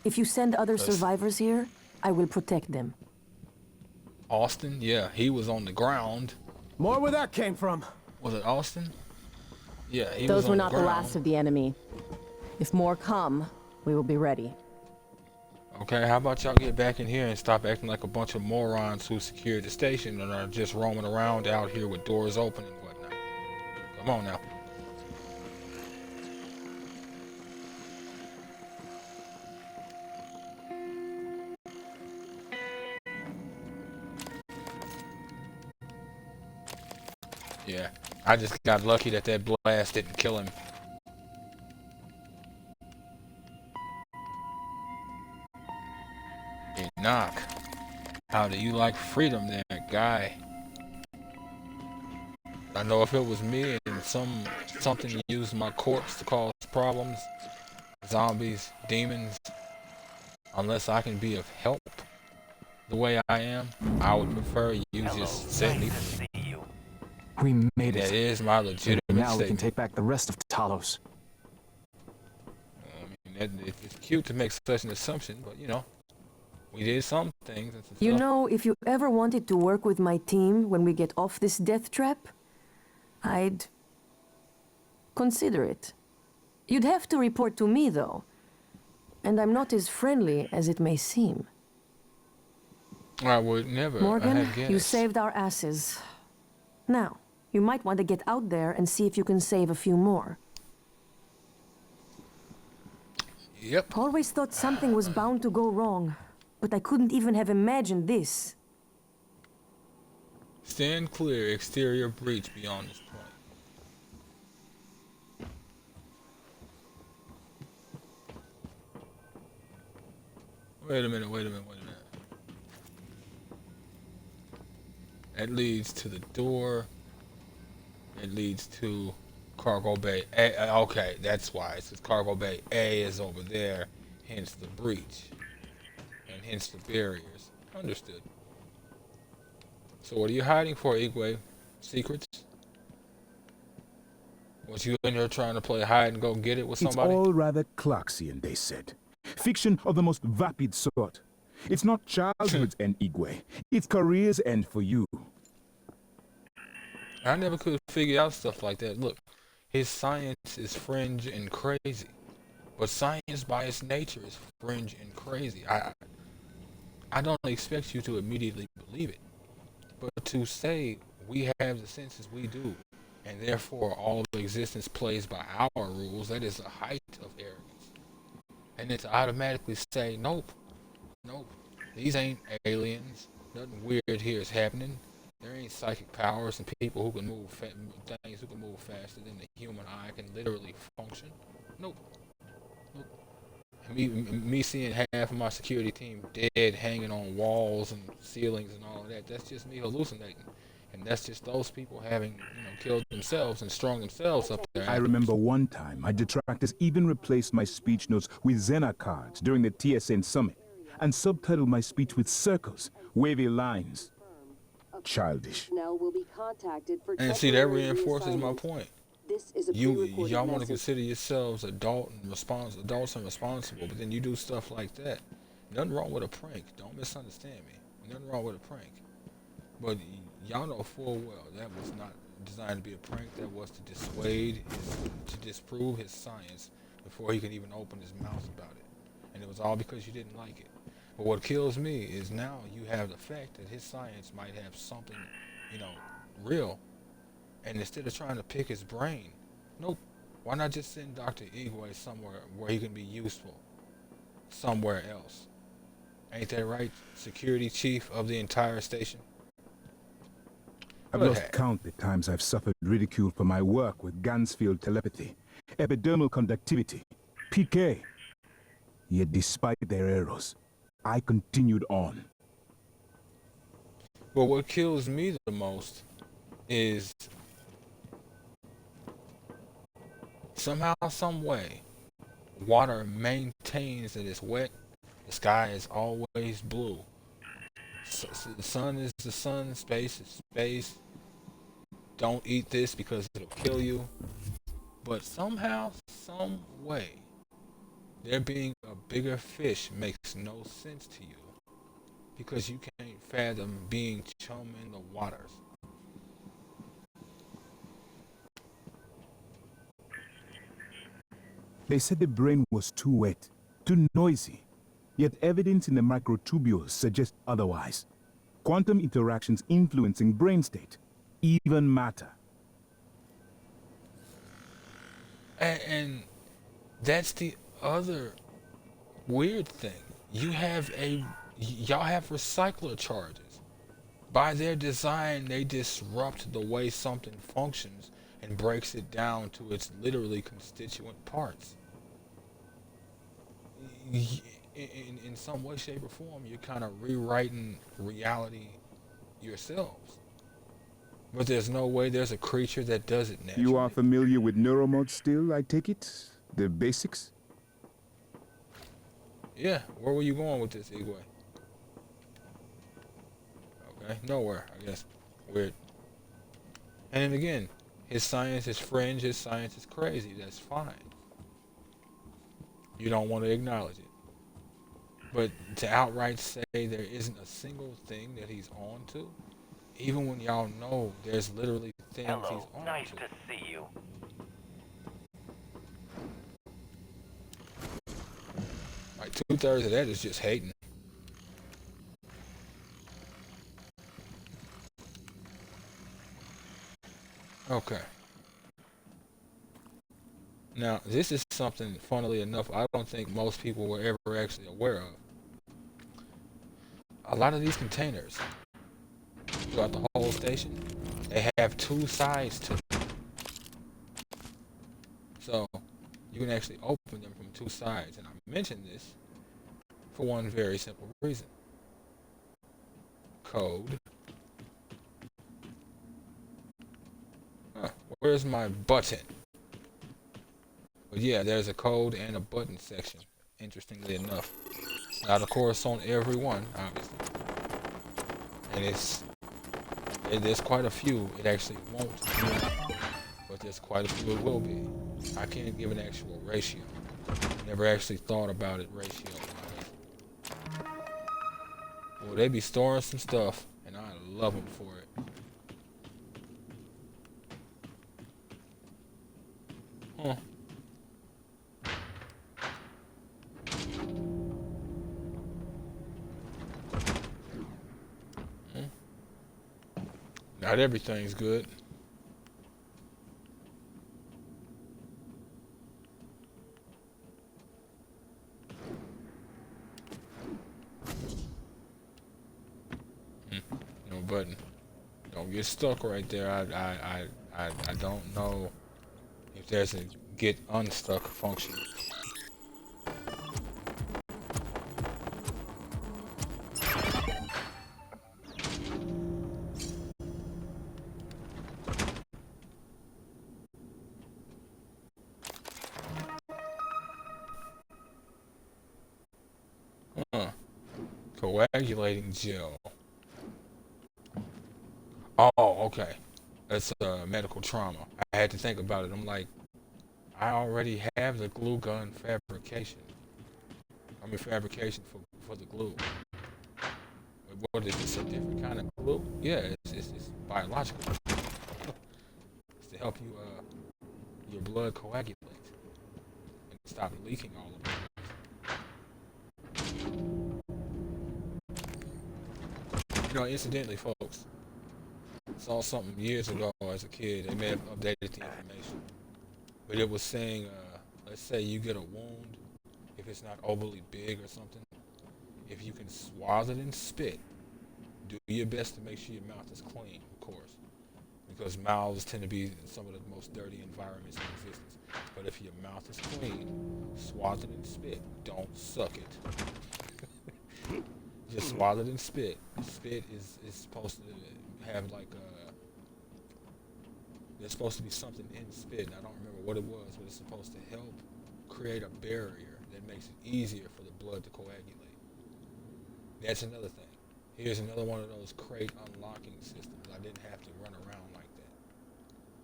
If you send other Yes. survivors here, I will protect them. Austin, yeah, he was on the ground. More where that came from. Was it Austin? Yeah, he was Those on were the not the ground. last of the enemy. If more come, we will be ready. Okay, how about y'all get back in here and stop acting like a bunch of morons who secured the station and are just roaming around out here with doors open and whatnot. Come on now. Yeah, I just got lucky that that blast didn't kill him. Hey, knock. How do you like freedom there, guy? I know if it was me and something used my corpse to cause problems, zombies, demons, unless I can be of help the way I am, I would prefer you just set me free. We made it. That is my legitimate And now we can statement. take back the rest of Talos. I mean, it's cute to make such an assumption, but you know, we did some things. And some You stuff. know, if you ever wanted to work with my team when we get off this death trap, I'd consider it. You'd have to report to me, though. And I'm not as friendly as it may seem. I would never. Morgan, I have you guessed. saved our asses. Now, you might want to get out there and see if you can save a few more. Yep. Always thought something was bound to go wrong, but I couldn't even have imagined this. Stand clear. Exterior breach beyond this point. Wait a minute. That leads to the door. It leads to Cargo Bay A. Okay, that's why. It says Cargo Bay A is over there, hence the breach. And hence the barriers. Understood. So what are you hiding for, Igwe? Secrets? Was you in here trying to play hide and go get it with It's somebody? all rather Clarksian, they said. Fiction of the most vapid sort. It's not childhood's end, Igwe. It's career's end for you. I never could figure out stuff like that. Look, his science is fringe and crazy. But science by its nature is fringe and crazy. I don't expect you to immediately believe it. But to say we have the senses we do, and therefore all of existence plays by our rules, that is a height of arrogance. And then to automatically say, nope, these ain't aliens, nothing weird here is happening, there ain't psychic powers and people who can move things who can move faster than the human eye can literally function. Nope. Me seeing half of my security team dead hanging on walls and ceilings and all of that, that's just me hallucinating. And that's just those people having, killed themselves and strung themselves up there. I remember one time my detractors even replaced my speech notes with Xena cards during the TSN summit and subtitled my speech with circles, wavy lines. Childish. Will be contacted for and see, that reinforces my point. This is a y'all want to consider yourselves adults and responsible, but then you do stuff like that. Nothing wrong with a prank. Don't misunderstand me. Nothing wrong with a prank. But y'all know full well that was not designed to be a prank. That was to to disprove his science before he could even open his mouth about it. And it was all because you didn't like it. But what kills me is now you have the fact that his science might have something, real. And instead of trying to pick his brain, nope. Why not just send Dr. Igwe somewhere where he can be useful? Somewhere else. Ain't that right, security chief of the entire station? I've lost count the times I've suffered ridicule for my work with Gansfield telepathy, epidermal conductivity, PK. Yet despite their errors, I continued on. But what kills me the most is somehow, some way, water maintains that it's wet, the sky is always blue. So the sun is the sun, space is space. Don't eat this because it'll kill you. But somehow, some way, there being a bigger fish makes no sense to you. Because you can't fathom being chum in the waters. They said the brain was too wet, too noisy. Yet evidence in the microtubules suggests otherwise. Quantum interactions influencing brain state, even matter. And that's the other weird thing. Y'all have recycler charges. By their design, they disrupt the way something functions and breaks it down to its literally constituent parts. In some way, shape, or form, you're kind of rewriting reality yourselves. But there's no way there's a creature that does it naturally. You are familiar with neuromod still, I take it? The basics? Yeah, where were you going with this, Igwe? Okay, nowhere, I guess. Weird. And then again, his science is fringe, his science is crazy, that's fine. You don't want to acknowledge it. But to outright say there isn't a single thing that he's on to, even when y'all know there's literally things he's on Nice to. to see you. Like 2/3 of that is just hating. Okay. Now, this is something, funnily enough, I don't think most people were ever actually aware of. A lot of these containers throughout the whole station, they have two sides to them. So, you can actually open them from two sides. And I mention this for one very simple reason. Code. Where's my button? But yeah, there's a code and a button section, interestingly enough. Not, of course, on every one, obviously. And it's There's quite a few it actually won't be, but there's quite a few it will be. I can't give an actual ratio. Never actually thought about it ratio. Well, they be storing some stuff, and I love them for it. Huh. Not everything's good. No button. Don't get stuck right there. I don't know if there's a get unstuck function. Huh. Coagulating gel. Oh, okay. That's medical trauma. I had to think about it. I'm like, I already have the glue gun fabrication. I mean, fabrication for the glue. What is this, a different kind of glue? Yeah, it's biological. It's to help you, your blood coagulate and stop leaking all of it. You know, incidentally, folks, I saw something years ago as a kid. They may have updated the information, but it was saying, let's say you get a wound, if it's not overly big or something, if you can swallow it in spit, do your best to make sure your mouth is clean, of course, because mouths tend to be some of the most dirty environments in existence. But if your mouth is clean, swallow it in spit. Don't suck it. Just swallow it in spit. Spit is supposed to have like there's supposed to be something in spit, and I don't remember what it was, but it's supposed to help create a barrier that makes it easier for the blood to coagulate. That's another thing. Here's another one of those crate unlocking systems. I didn't have to run around like that,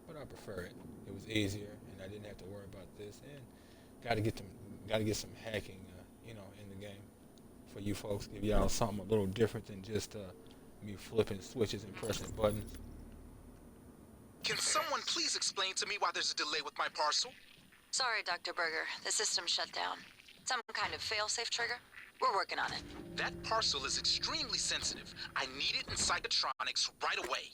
but I prefer it. It was easier, and I didn't have to worry about this. And got to get some hacking, in the game for you folks. Give y'all something a little different than just me flipping switches and pressing buttons. Can someone please explain to me why there's a delay with my parcel? Sorry, Dr. Berger. The system shut down. Some kind of fail-safe trigger? We're working on it. That parcel is extremely sensitive. I need it in psychotronics right away.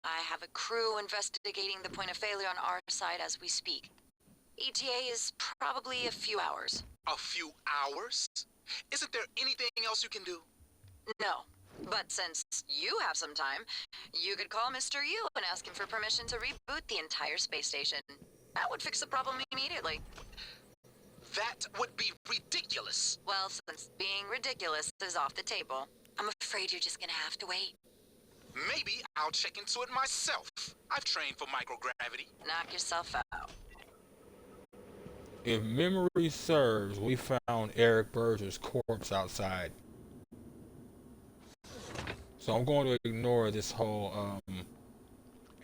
I have a crew investigating the point of failure on our side as we speak. ETA is probably a few hours. A few hours? Isn't there anything else you can do? No. But since you have some time, you could call Mr. Yu and ask him for permission to reboot the entire space station. That would fix the problem immediately. That would be ridiculous. Well, since being ridiculous is off the table, I'm afraid you're just gonna have to wait. Maybe I'll check into it myself. I've trained for microgravity. Knock yourself out. If memory serves, we found Eric Berger's corpse outside. So I'm going to ignore this whole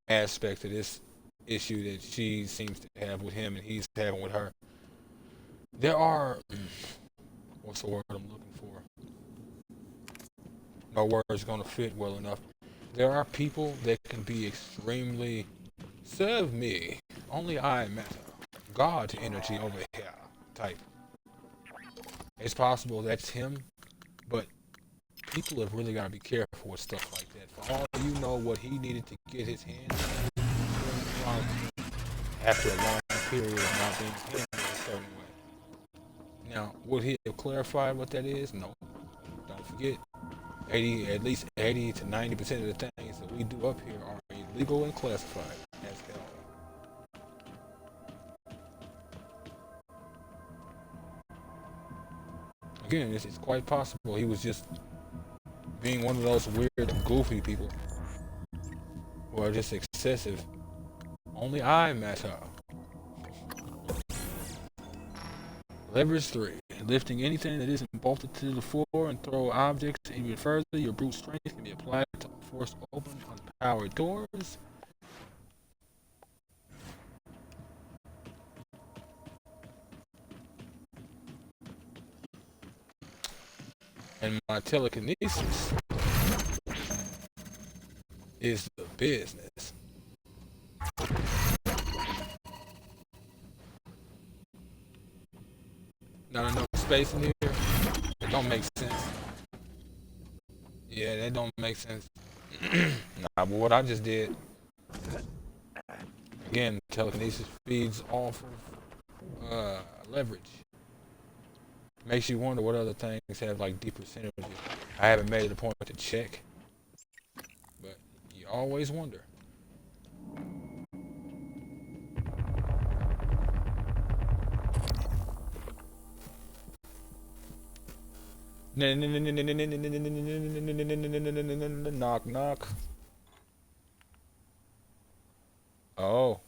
aspect of this issue that she seems to have with him and he's having with her. There are, what's the word I'm looking for? No word's going to fit well enough. There are people that can be extremely, serve me, only I matter, God's energy over here type. It's possible that's him, but people have really got to be careful with stuff like that. For all you know what he needed to get his hands on after a long period of not being handled a certain way. Now, would he have clarified what that is? No. Don't forget, at least 80 to 90% of the things that we do up here are illegal and classified as hell. Again, it's quite possible he was just being one of those weird, goofy people who are just excessive. Only I matter. Leverage 3. Lifting anything that isn't bolted to the floor and throw objects even further, your brute strength can be applied to force open unpowered doors. And my telekinesis is the business. Not enough space in here. It don't make sense. Yeah, that don't make sense. Nah, but what I just did, again, telekinesis feeds off of leverage. Makes you wonder what other things have like deeper synergy. I haven't made it a point to check, but you always wonder. Knock, knock. Oh.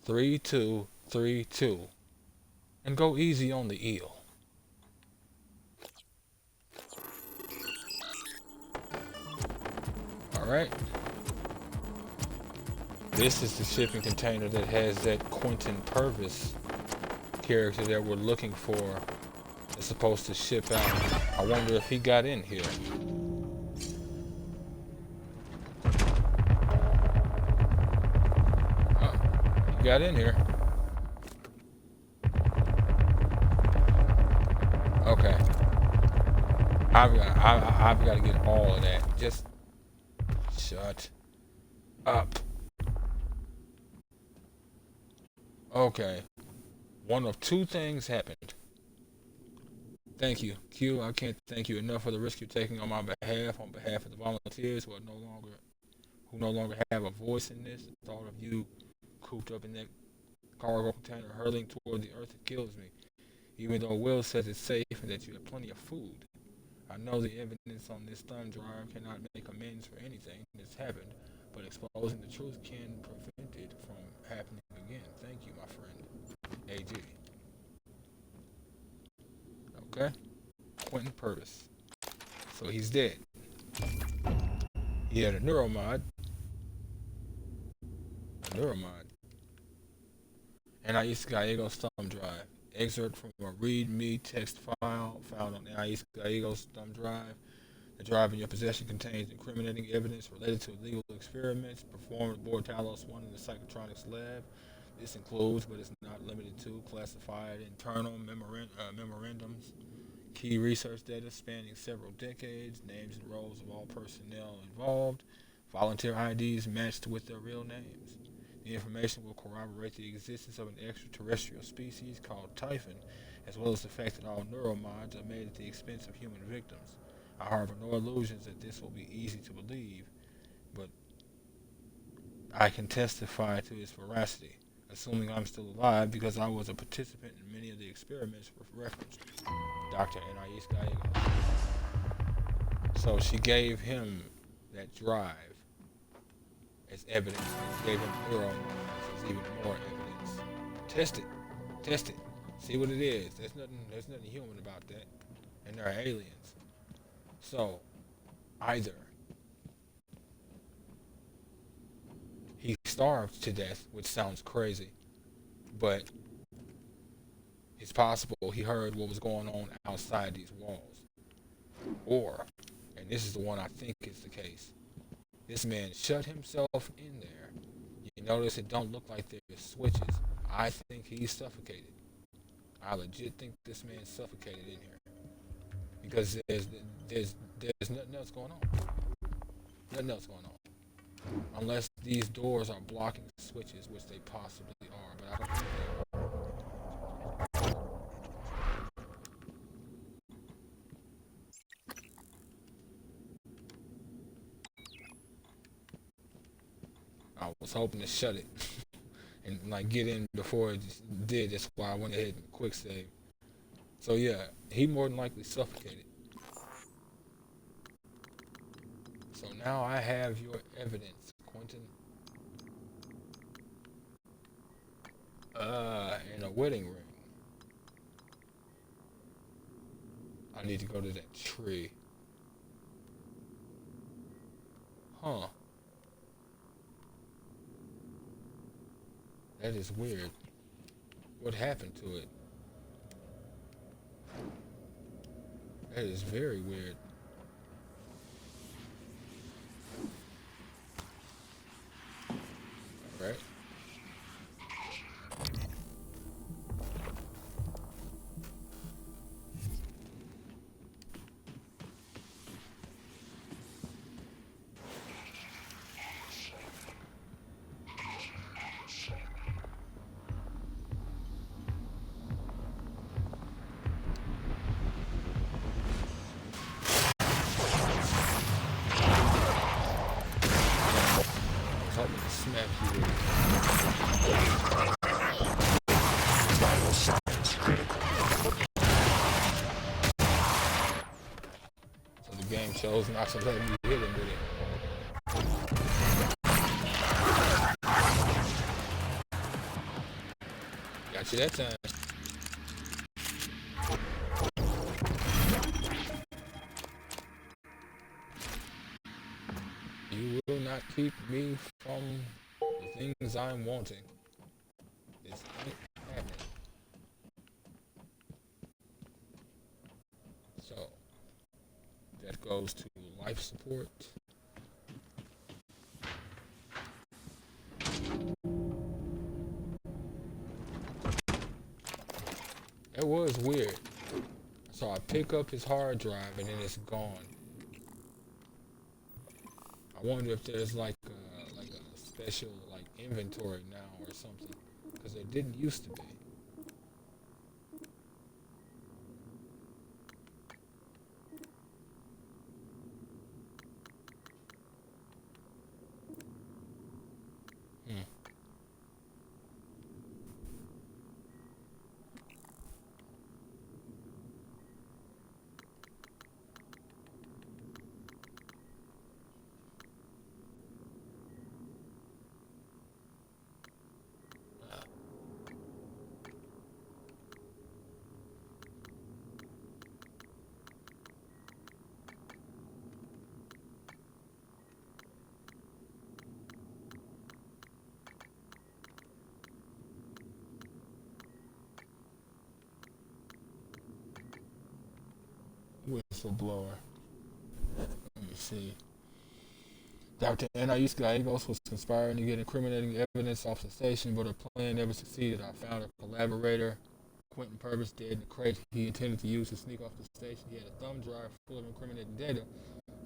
3-2-3-2. And go easy on the eel. Alright. This is the shipping container that has that Quentin Purvis character that we're looking for. It's supposed to ship out. I wonder if he got in here. Oh, he got in here. Okay. I've got to get all of that. Just shut up. Okay. One of two things happened. Thank you, Q. I can't thank you enough for the risk you're taking on my behalf, on behalf of the volunteers who no longer have a voice in this. The thought of you cooped up in that cargo container hurtling toward the earth kills me. Even though Will says it's safe and that you have plenty of food. I know the evidence on this thumb drive cannot make amends for anything that's happened, but exposing the truth can prevent it from happening again. Thank you, my friend. AG. Okay? Quentin Purvis. So he's dead. He had a neuromod. And Ais Gallego's thumb drive. Excerpt from a README text file found on the Ais Gallego's thumb drive. The drive in your possession contains incriminating evidence related to illegal experiments performed aboard Talos 1 in the psychotronics lab. This includes, but is not limited to, classified internal memorandums, key research data spanning several decades, names and roles of all personnel involved, volunteer IDs matched with their real names. The information will corroborate the existence of an extraterrestrial species called Typhon, as well as the fact that all neuromods are made at the expense of human victims. I harbor no illusions that this will be easy to believe, but I can testify to its veracity, assuming I'm still alive because I was a participant in many of the experiments referenced. Dr. Anais Gallego. So she gave him that drive as evidence, and gave him neuromods as even more evidence. Test it, see what it is. There's nothing human about that, and they're aliens. So either he starved to death, which sounds crazy, but it's possible he heard what was going on outside these walls. Or, and this is the one I think is the case, this man shut himself in there. You notice it don't look like there's switches. I think he's suffocated. I legit think this man suffocated in here. Because there's nothing else going on. Nothing else going on. Unless these doors are blocking switches, which they possibly are, but I don't think they are. I was hoping to shut it and like get in before it did. That's why I went ahead and quick save. So yeah, he more than likely suffocated. So now I have your evidence, Quentin. And a wedding ring. I need to go to that tree. Huh. That is weird. What happened to it? That is very weird. All right. Hoping to smack you with vital signs critical. So the game chose not to let me hit him with it. Got you that time. You will not keep me from the things I'm wanting. This ain't happening. So, that goes to life support. It was weird. So I pick up his hard drive and then it's gone. I wonder if there's like a special like inventory now or something, because there didn't used to be. Whistleblower. Let me see. Dr. Anais Gallegos was conspiring to get incriminating evidence off the station, but her plan never succeeded. I found her collaborator, Quentin Purvis, dead in the crate he intended to use to sneak off the station. He had a thumb drive full of incriminating data,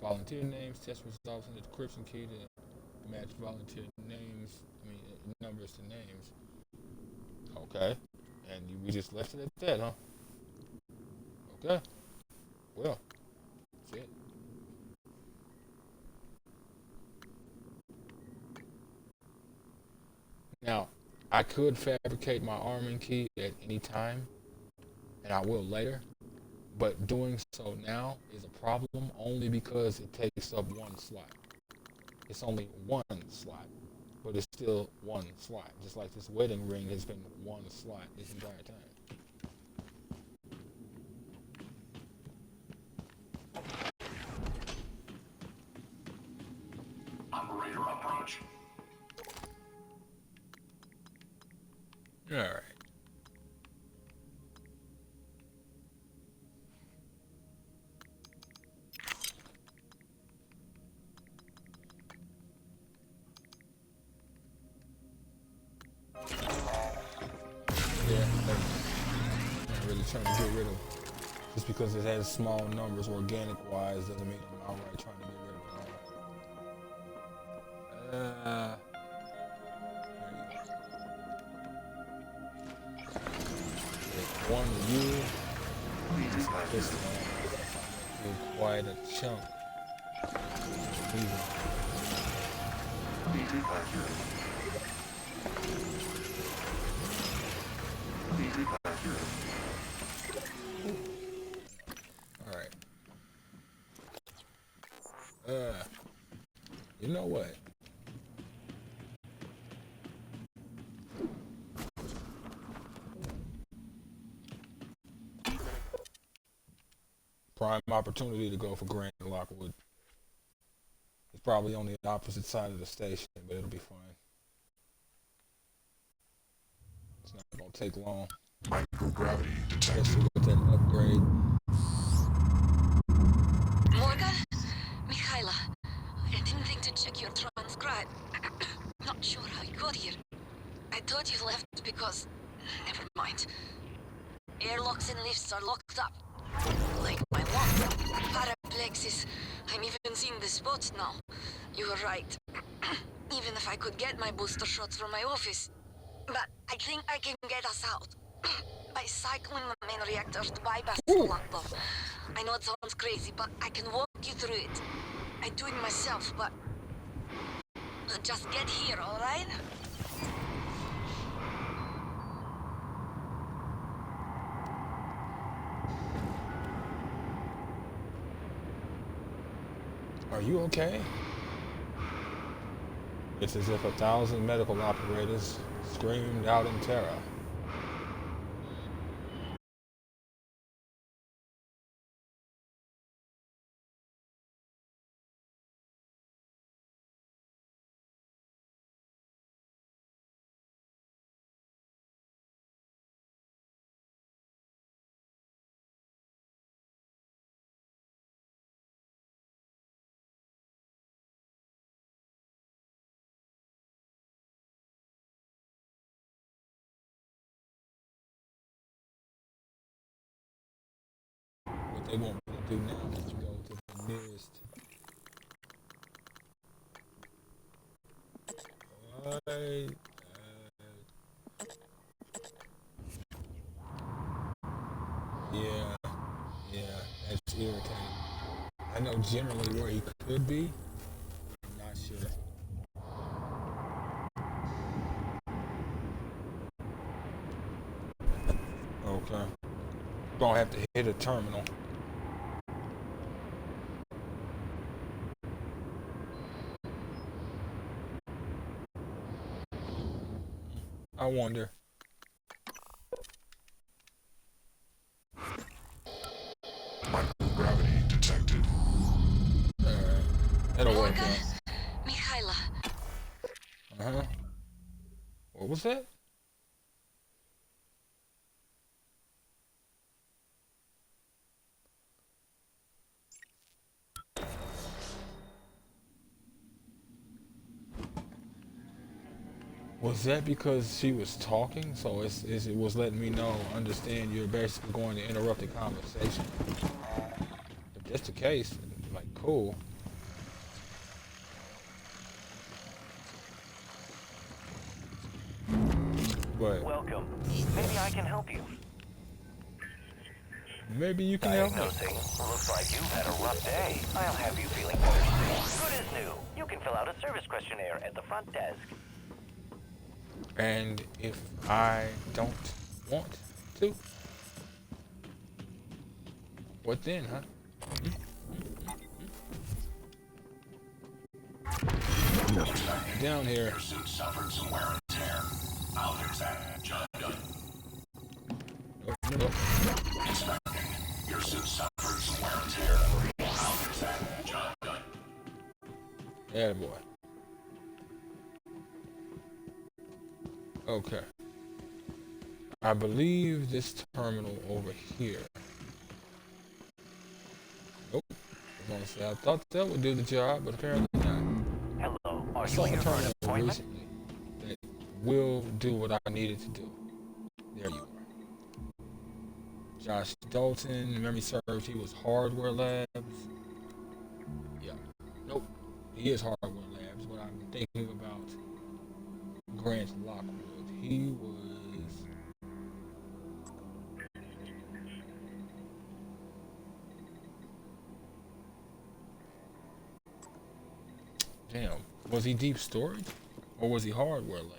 volunteer names, test results, and a decryption key to match volunteer numbers to names. Okay. And we just left it at that, huh? Okay. Well, that's it. Now, I could fabricate my arming key at any time, and I will later, but doing so now is a problem only because it takes up one slot. It's only one slot, but it's still one slot, just like this wedding ring has been one slot this entire time. Operator approach. All right. Yeah, I'm really trying to get rid of. Just because it has small numbers, organic-wise, doesn't mean I'm outright trying to get rid of them. One to you. This one do quite a chunk. All right. You know what? Prime opportunity to go for Grant Lockwood. It's probably on the opposite side of the station, but it'll be fine. It's not gonna take long. Microgravity detected. Especially with that upgrade. Morgan? Mikhaila, I didn't think to check your transcribe. Not sure how you got here. I thought you left because... Never mind. Airlocks and lifts are locked up. Like my lung. Paraplexis. I'm even seeing the spots now. You were right. Even if I could get my booster shots from my office. But I think I can get us out. By cycling the main reactor to bypass the lockdown. I know it sounds crazy, but I can walk you through it. I do it myself, but... just get here, alright? Are you okay? It's as if 1,000 medical operators screamed out in terror. What they want me to do now is go to the nearest. Alright. Yeah, that's irritating. I know generally where he could be. I'm not sure. Okay. Gonna have to hit a terminal. I wonder. Microgravity detected. Alright. That'll work Morgan? out. Mikhaila. Uh-huh. What was that? Was that because she was talking? So it was letting me know, understand you're basically going to interrupt the conversation. If that's the case, like, cool. But welcome. Maybe I can help you. Maybe you can help me. Diagnosing. Looks like you've had a rough day. I'll have you feeling better soon. Good as new. You can fill out a service questionnaire at the front desk. And if I don't want to, what then, huh? Down here. Your suit suffered some wear and tear. I'll fix that. Job done. Inspecting. Your suit suffered some wear and tear. I'll fix that. Job done. Yeah, boy. Okay. I believe this terminal over here. Nope. I was gonna say I thought that would do the job, but apparently not. Hello. I Are saw you a here for an terminal appointment? recently that will do what I needed to do. There you are. Josh Dalton, memory serves, he was Hardware Labs. Yeah. Nope. He is Hardware Labs, but I'm thinking about Grant Lockwood. He was... Damn. Was he Deep Storage? Or was he Hardware Labs?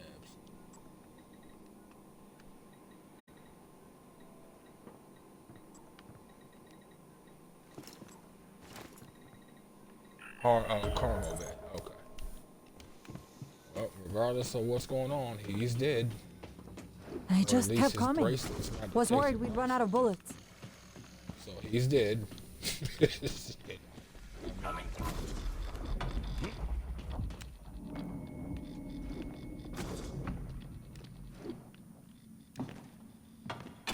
Carmo Vet. Okay. Well, regardless of what's going on, he's dead. I Or just at least kept his coming. bracelet's not Was worried detected. we'd run out of bullets. So he's dead. Coming.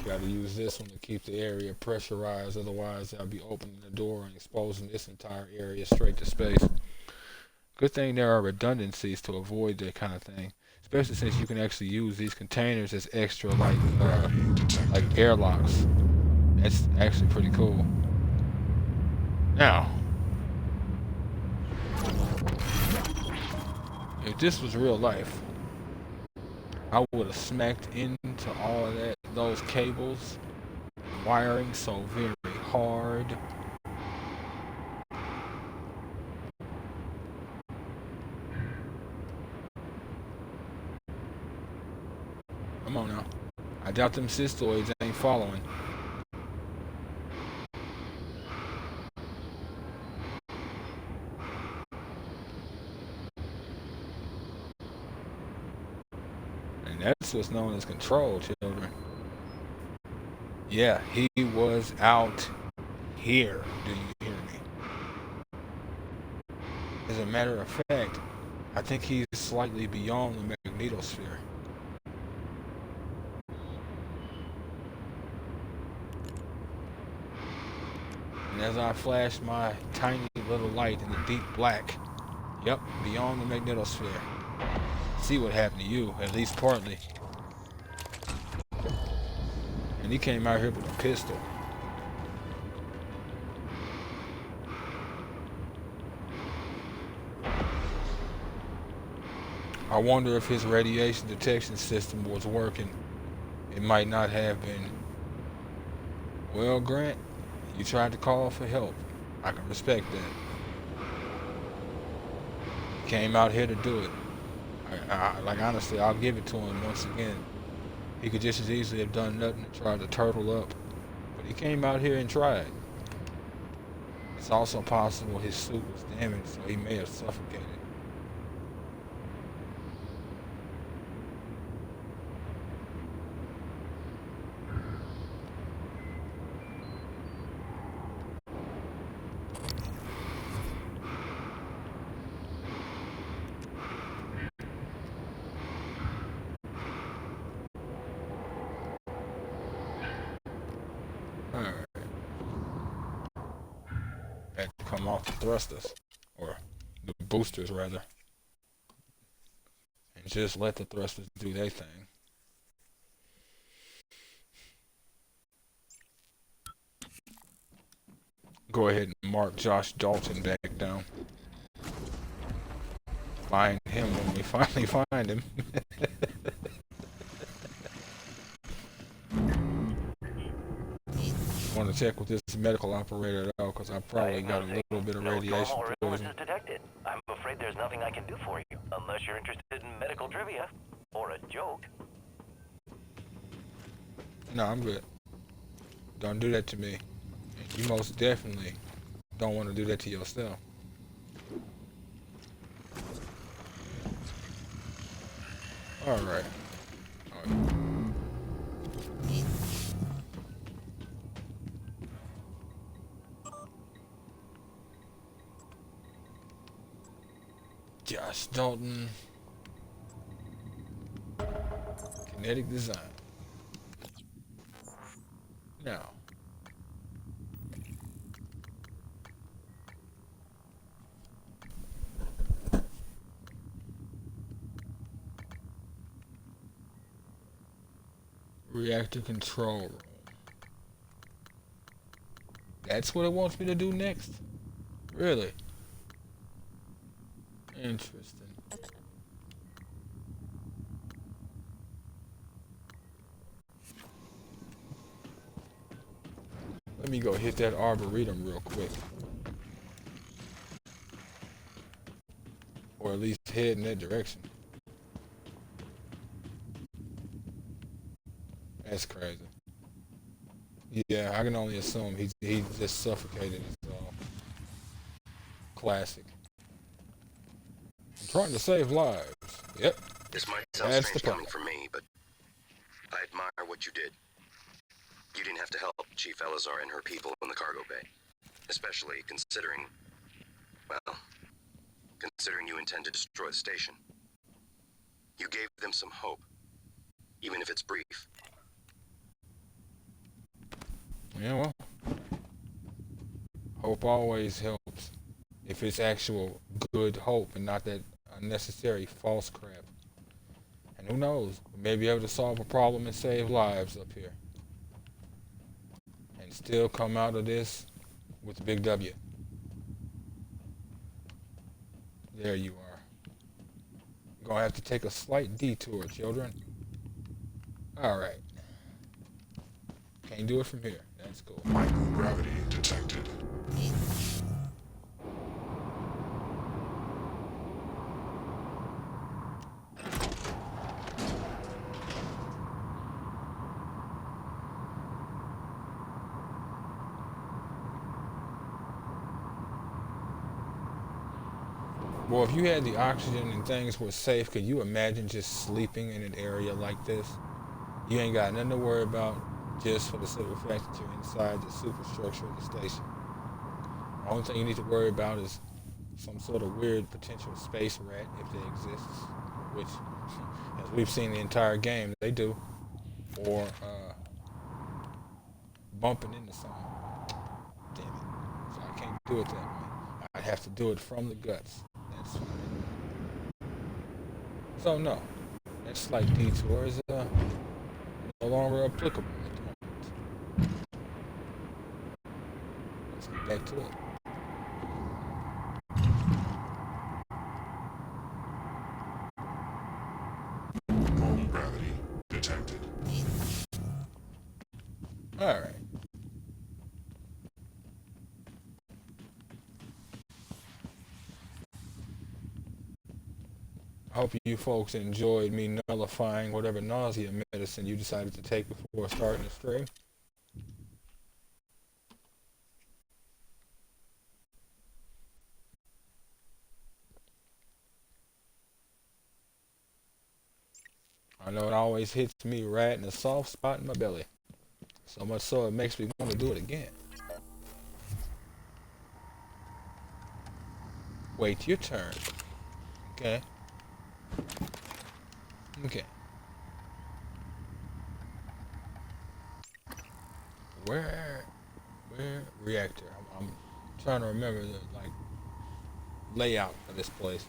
Got to use this one to keep the area pressurized, otherwise I'll be opening the door and exposing this entire area straight to space. Good thing there are redundancies to avoid that kind of thing, especially since you can actually use these containers as extra like airlocks. That's actually pretty cool. Now, if this was real life, I would have smacked into all of those cables, wiring so very hard. Come on now. I doubt them cystoids ain't following. And that's what's known as control, children. Yeah, he was out here. Do you hear me? As a matter of fact, I think he's slightly beyond the magnetosphere. And as I flash my tiny little light in the deep black, yep, beyond the magnetosphere. See what happened to you, at least partly. And he came out here with a pistol. I wonder if his radiation detection system was working. It might not have been. Well, Grant, you tried to call for help. I can respect that. Came out here to do it. Like, honestly, I'll give it to him once again. He could just as easily have done nothing and tried to turtle up. But he came out here and tried. It's also possible his suit was damaged, so he may have suffocated. Had to come off the thrusters, or the boosters rather, and just let the thrusters do their thing. Go ahead and mark Josh Dalton back down. Find him when we finally find him. I want to check with this medical operator though, because I probably got a little bit of radiation poison. Detected. I'm afraid there's nothing I can do for you, unless you're interested in medical trivia or a joke. No, I'm good. Don't do that to me. You most definitely don't want to do that to yourself. All right. Josh Dalton, kinetic design. Now, reactor control room. That's what it wants me to do next? Really? Interesting. Let me go hit that arboretum real quick. Or at least head in that direction. That's crazy. Yeah, I can only assume he just suffocated. So classic. I'm trying to save lives. Yep. This might sound That's strange the coming from me, but I admire what you did. You didn't have to help Chief Elazar and her people in the cargo bay. Especially considering, well, considering you intend to destroy the station. You gave them some hope, even if it's brief. Yeah, well, hope always helps. If it's actual good hope and not that unnecessary false crap. And who knows, we may be able to solve a problem and save lives up here. And still come out of this with a big W. There you are. You're gonna have to take a slight detour, children. Alright. Can't do it from here. That's cool. Microgravity detected. Well, if you had the oxygen and things were safe, could you imagine just sleeping in an area like this? You ain't got nothing to worry about, just for the simple fact that you're inside the superstructure of the station. The only thing you need to worry about is some sort of weird potential space rat, if they exist, which, as we've seen the entire game, they do, or bumping into something. Damn it. So I can't do it that way. I'd have to do it from the guts. That's fine. So no, that slight detour is no longer applicable at the moment. Let's get back to it. Home gravity detected. Alright. I hope you folks enjoyed me nullifying whatever nausea medicine you decided to take before starting the stream. I know it always hits me right in the soft spot in my belly. So much so it makes me want to do it again. Wait your turn. Okay. Okay. Where reactor? I'm trying to remember the layout of this place.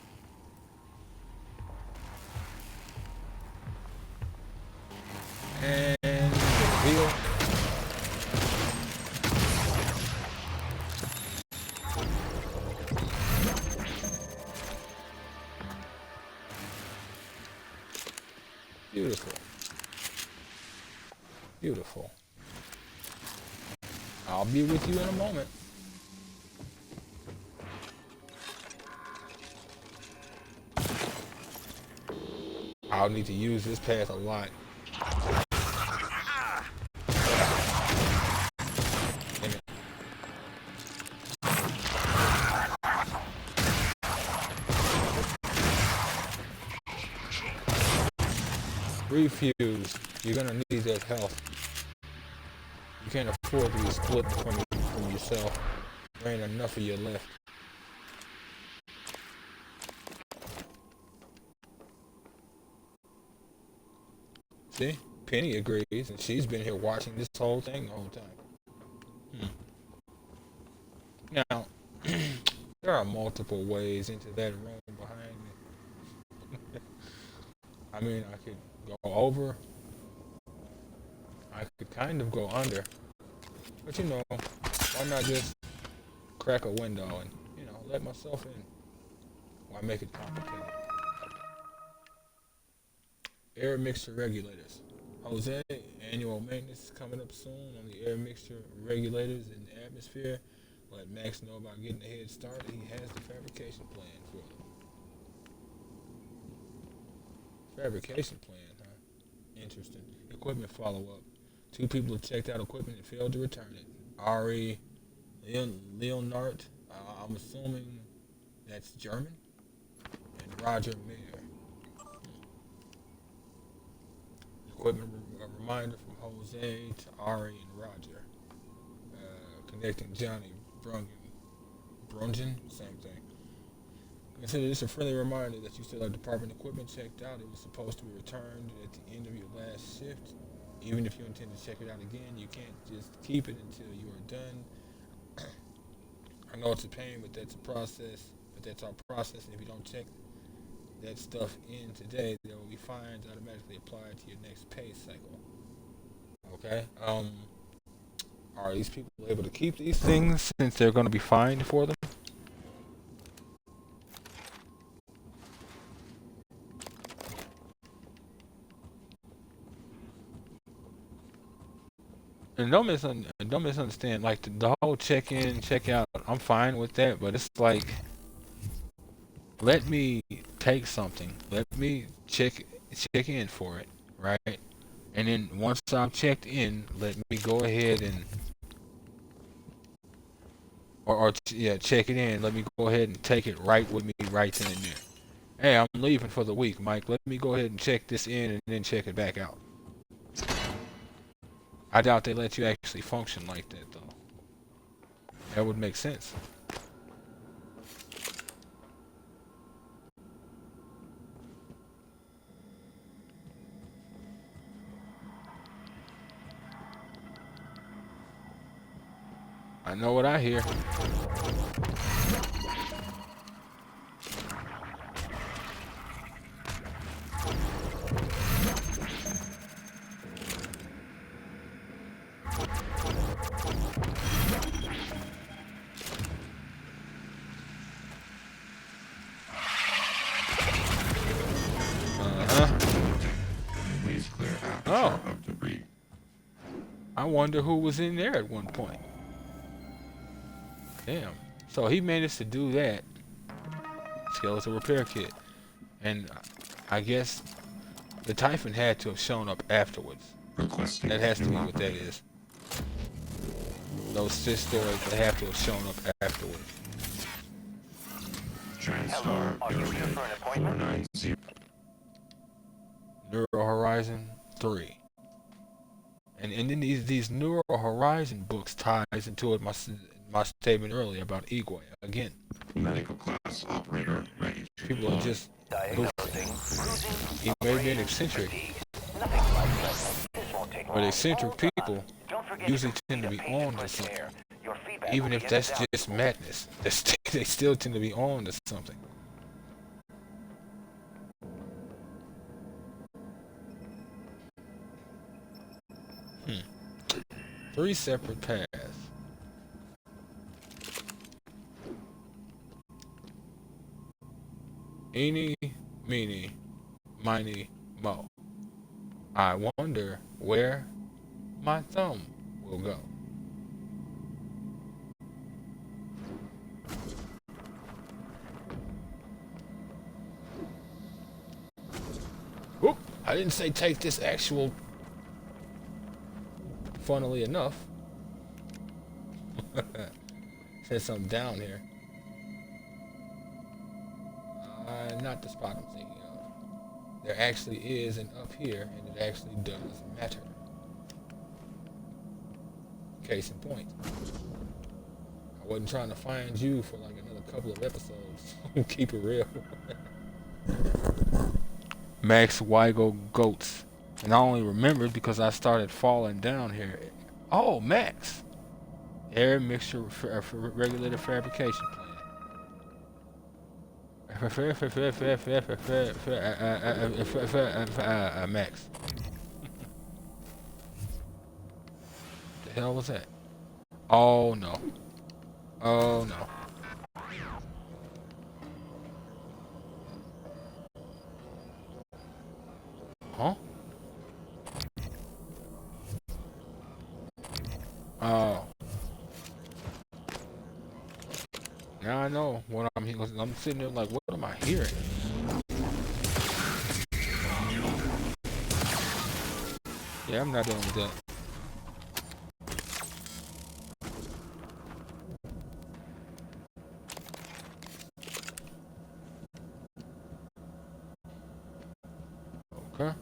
And reveal. Beautiful. Beautiful. I'll be with you in a moment. I'll need to use this path a lot. Refuse. You're gonna need that health. You can't afford to be split from yourself. There ain't enough of you left. See? Penny agrees, and she's been here watching this whole thing the whole time. Now, there are multiple ways into that room behind me. I mean, I could go over. I could kind of go under. But you know, why not just crack a window and, you know, let myself in? Why make it complicated? Air mixture regulators. Jose, annual maintenance is coming up soon on the air mixture regulators in the atmosphere. Let Max know about getting a head start. He has the fabrication plan for them. Fabrication plan, huh? Interesting. Equipment follow-up. 2 people have checked out equipment and failed to return it. Ari Leonard, I'm assuming that's German, and Roger Mayer. Equipment reminder from Jose to Ari and Roger. Connecting Johnny Brungen, same thing. Consider this a friendly reminder that you still have department equipment checked out. It was supposed to be returned at the end of your last shift. Even if you intend to check it out again, you can't just keep it until you are done. I know it's a pain, but that's a process. But that's our process, and if you don't check that stuff in today, there will be fines automatically applied to your next pay cycle. Okay. Are these people able to keep these things since they're going to be fined for them? And don't misunderstand. Like the whole check in, check out. I'm fine with that, but it's like, let me take something. Let me check in for it, right? And then once I'm checked in, let me go ahead and check it in. Let me go ahead and take it right with me right then and there. Hey, I'm leaving for the week, Mike. Let me go ahead and check this in and then check it back out. I doubt they let you actually function like that, though. That would make sense. I know what I hear. Oh. I wonder who was in there at one point. Damn. So he managed to do that. Skeletal repair kit. And I guess the Typhon had to have shown up afterwards. That has to be what that is. Those cystoids that have to have shown up afterwards. Hello, are you here for an appointment? Neuro Horizon 3. And then these Neuro Horizon books ties into it my statement earlier about Igwe again. Medical class operator ready. People are just goofy. He may have been eccentric, but eccentric people usually tend to be on to something. Even if that's just madness, they still tend to be on to something. Three separate paths. Eeny, meeny, miny, mo. I wonder where my thumb will go. Whoop! I didn't say take this actual. Funnily enough, said something down here. Not the spot I'm thinking of. There actually is an up here, and it actually does matter. Case in point. I wasn't trying to find you for like another couple of episodes. Keep it real. Max Weigel Goats. And I only remembered because I started falling down here. Oh, Max. Air mixture regulator fabrication plan. Max. The hell was that? Oh no. Oh no. Huh? Oh. Now I know what I'm hearing. I'm sitting there like, what am I hearing? Yeah, I'm not dealing with that. Okay.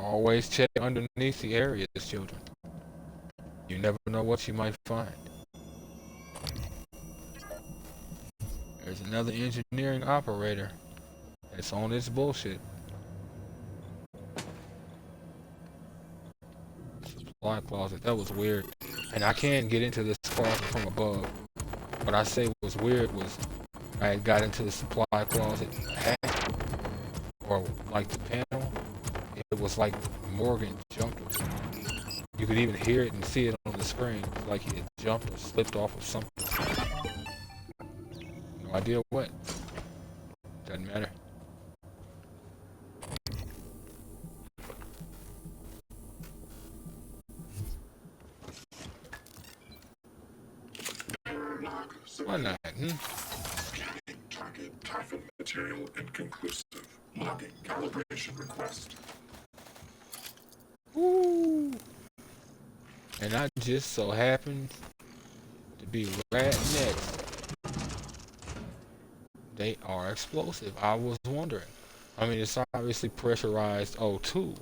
Always check underneath the areas, children. You never know what you might find. There's another engineering operator that's on this bullshit. Supply closet, that was weird. And I can get into this closet from above. What I say was weird was I had got into the supply closet or like the panel. It was like Morgan jumped or something. You could even hear it and see it on the screen, like he had jumped or slipped off of something. No idea what. Doesn't matter. Why not? Scanning target typhon material inconclusive. Logging calibration request. Woo! And I just so happened to be right next. They are explosive. I was wondering. I mean, it's obviously pressurized O2,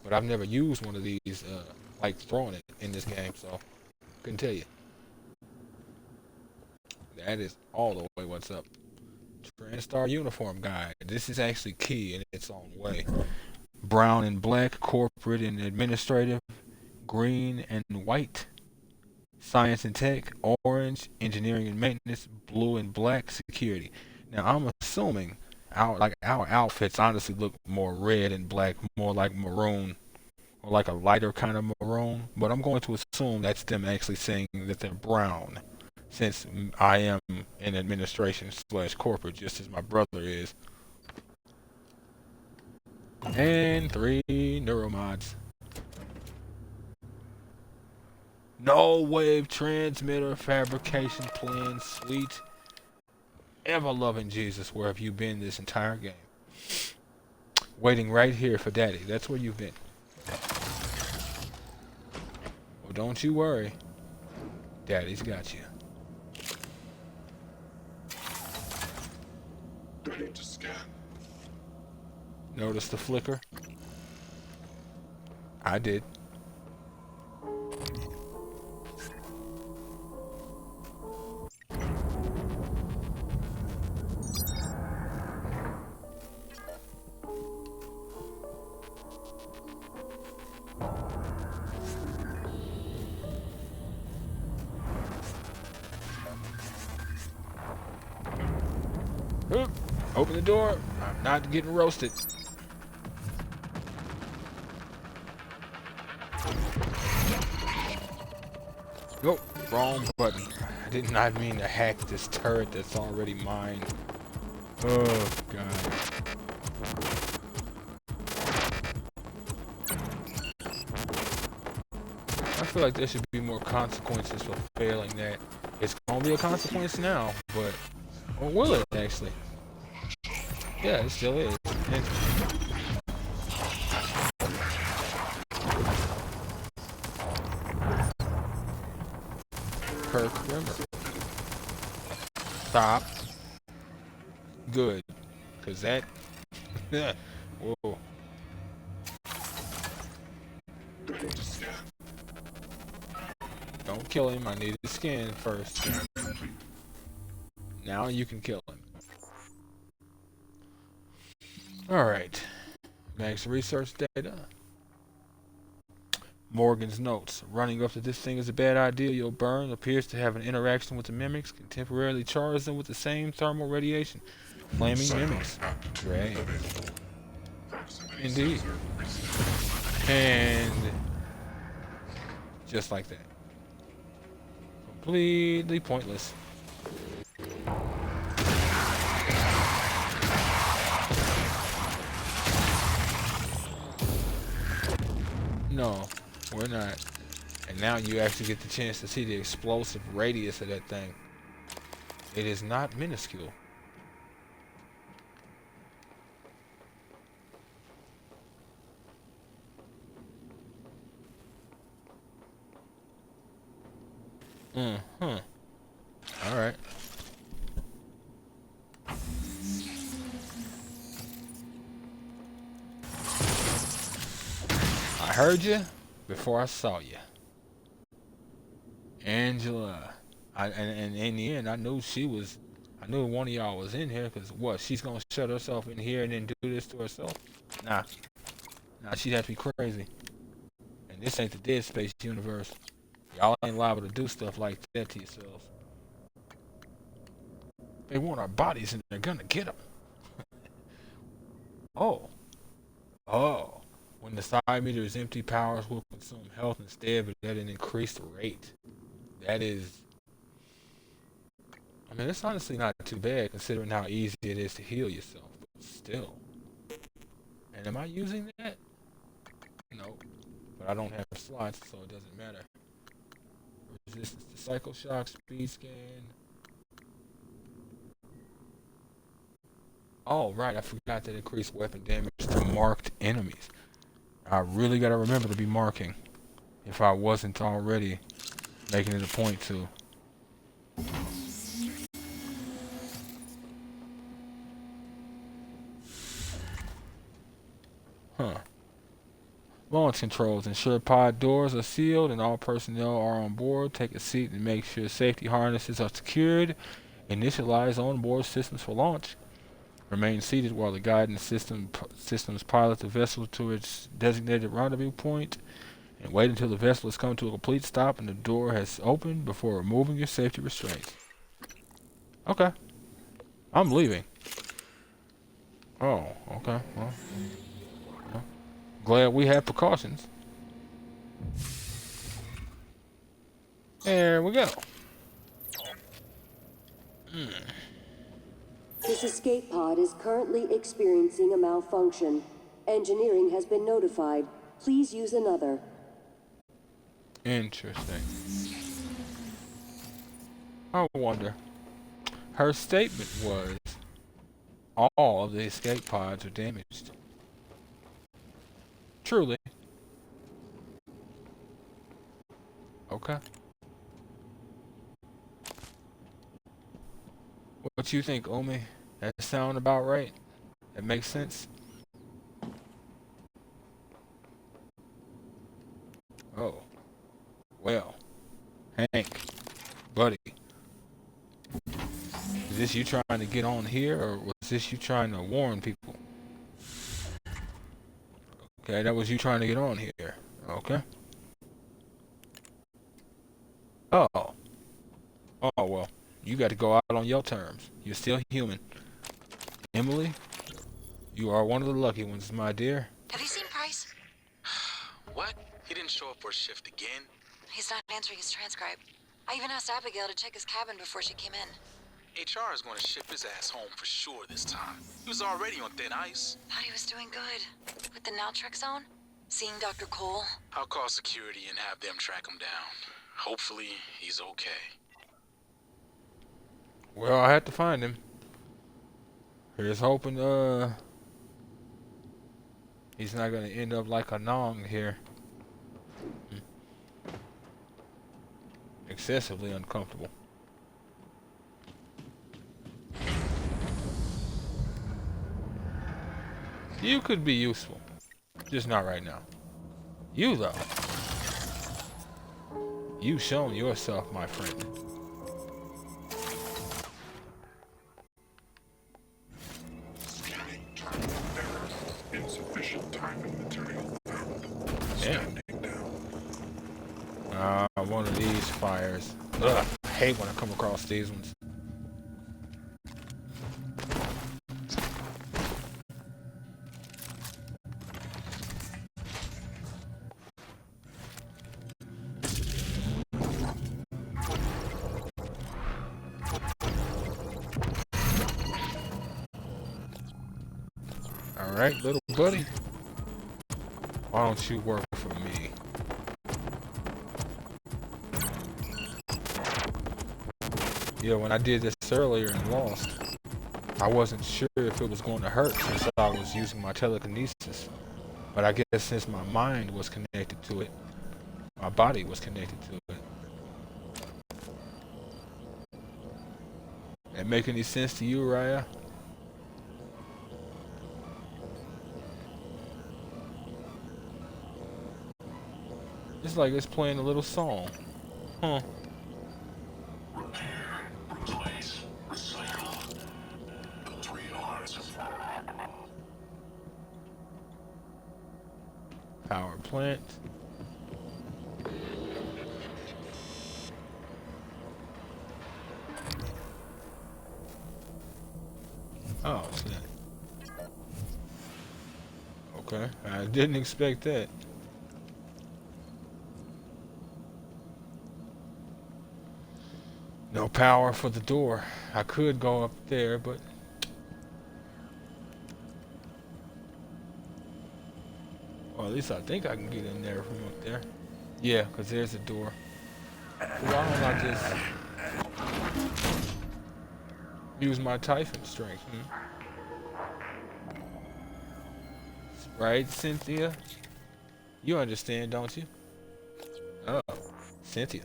but I've never used one of these, like throwing it in this game, so couldn't tell you. That is all the way what's up. TranStar uniform guide. This is actually key in its own way. Brown and black, corporate and administrative. Green and white. Science and tech. Orange, engineering and maintenance. Blue and black, security. Now I'm assuming our outfits honestly look more red and black, more like maroon, or like a lighter kind of maroon. But I'm going to assume that's them actually saying that they're brown, since I am in administration / corporate, just as my brother is. And 3 neuromods. No wave transmitter fabrication plan, sweet. Ever loving Jesus, where have you been this entire game? Waiting right here for Daddy. That's where you've been. Well, don't you worry. Daddy's got you. Ready to scan. Notice the flicker? I did. Oop, open the door. I'm not getting roasted. Nope, wrong button. I did not mean to hack this turret that's already mine. Oh, God. I feel like there should be more consequences for failing that. It's gonna be a consequence now, but... Or will it, actually? Yeah, it still is. Kirk, remember. Stop. Good. Cause that... Whoa. Don't kill him, I need his skin first. Now you can kill him. Alright. Max research data. Morgan's notes. Running up to this thing is a bad idea. You'll burn. Appears to have an interaction with the mimics. Can temporarily charge them with the same thermal radiation. Flaming mimics. Great. Indeed. And just like that. Completely pointless. No, we're not. And now you actually get the chance to see the explosive radius of that thing. It is not minuscule. Alright. heard you before I saw you. Angela. And in the end, I knew one of y'all was in here, because what, she's gonna shut herself in here and then do this to herself? Nah, she'd have to be crazy. And this ain't the Dead Space universe. Y'all ain't liable to do stuff like that to yourselves. They want our bodies and they're gonna get them. Oh. When the side meter is empty, powers will consume health instead, but at an increased rate. That is... I mean, it's honestly not too bad considering how easy it is to heal yourself, but still. And am I using that? No. But I don't have slots, so it doesn't matter. Resistance to Psycho Shock, Speed Scan. Oh, right, I forgot that increased weapon damage to marked enemies. I really gotta remember to be marking, if I wasn't already making it a point to. Huh. Launch controls. Ensure pod doors are sealed and all personnel are on board. Take a seat and make sure safety harnesses are secured. Initialize on-board systems for launch. Remain seated while the guidance systems pilot the vessel to its designated rendezvous point. And wait until the vessel has come to a complete stop and the door has opened before removing your safety restraints. Okay. I'm leaving. Oh, okay. Well, glad we have precautions. There we go. This escape pod is currently experiencing a malfunction. Engineering has been notified. Please use another. Interesting. I wonder. Her statement was, all of the escape pods are damaged. Truly. Okay. What you think, Omi? That sound about right? That makes sense? Oh. Well. Hank. Buddy. Is this you trying to get on here, or was this you trying to warn people? Okay, that was you trying to get on here. Okay. Oh. Oh, well. You got to go out on your terms. You're still human. Emily, you are one of the lucky ones, my dear. Have you seen Price? What? He didn't show up for a shift again? He's not answering his transcribe. I even asked Abigail to check his cabin before she came in. HR is going to ship his ass home for sure this time. He was already on thin ice. Thought he was doing good. With the naltrexone? Seeing Dr. Cole? I'll call security and have them track him down. Hopefully, he's okay. Well, I had to find him. Here's hoping, he's not gonna end up like a Nong here. Excessively uncomfortable. You could be useful. Just not right now. You, though. You've shown yourself, my friend. Insufficient time and material found. Damn. One of these fires. Ugh, I hate when I come across these ones. Alright, little buddy. Why don't you work for me? Yeah, when I did this earlier and lost, I wasn't sure if it was going to hurt since I was using my telekinesis. But I guess since my mind was connected to it, my body was connected to it. That make any sense to you, Raya? It's like it's playing a little song. Huh. Repair, replace, recycle. The 3 R's of Power plant. Oh, snap. Okay, I didn't expect that. No power for the door. I could go up there, but... Well, at least I think I can get in there from up there. Yeah, because there's a door. Why don't I just... use my Typhon strength, Right, Cynthia? You understand, don't you? Oh, Cynthia.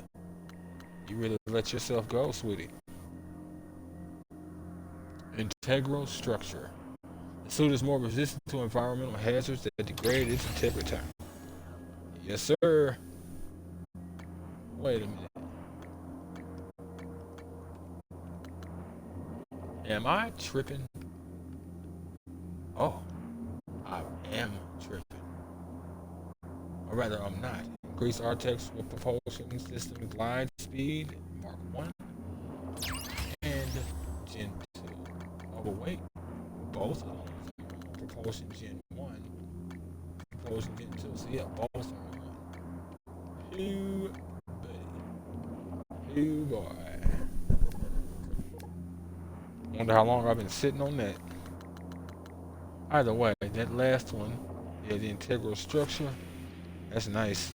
You really let yourself go, sweetie. Integral structure. The suit is more resistant to environmental hazards that degrade its integrity. Yes, sir. Wait a minute. Am I tripping? Oh, I am tripping. Or rather, I'm not. Increase Artex with propulsion system glide speed, Mark 1, and Gen 2. Oh, but wait. Both of them. Propulsion Gen 1, propulsion Gen 2. So yeah, both of them. Ew, buddy. Ew, boy. Wonder how long I've been sitting on that. Either way, that last one, yeah, the integral structure, that's nice.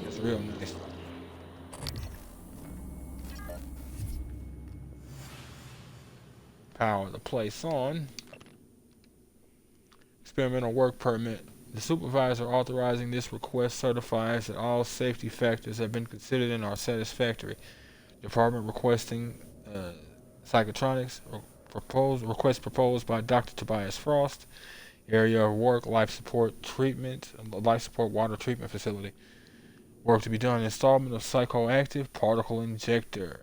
That's real nice. Power the place on. Experimental work permit. The supervisor authorizing this request certifies that all safety factors have been considered and are satisfactory. Department requesting psychotronics. Request proposed by Dr. Tobias Frost. Area of work, life support water treatment facility. Work to be done, installment of psychoactive particle injector.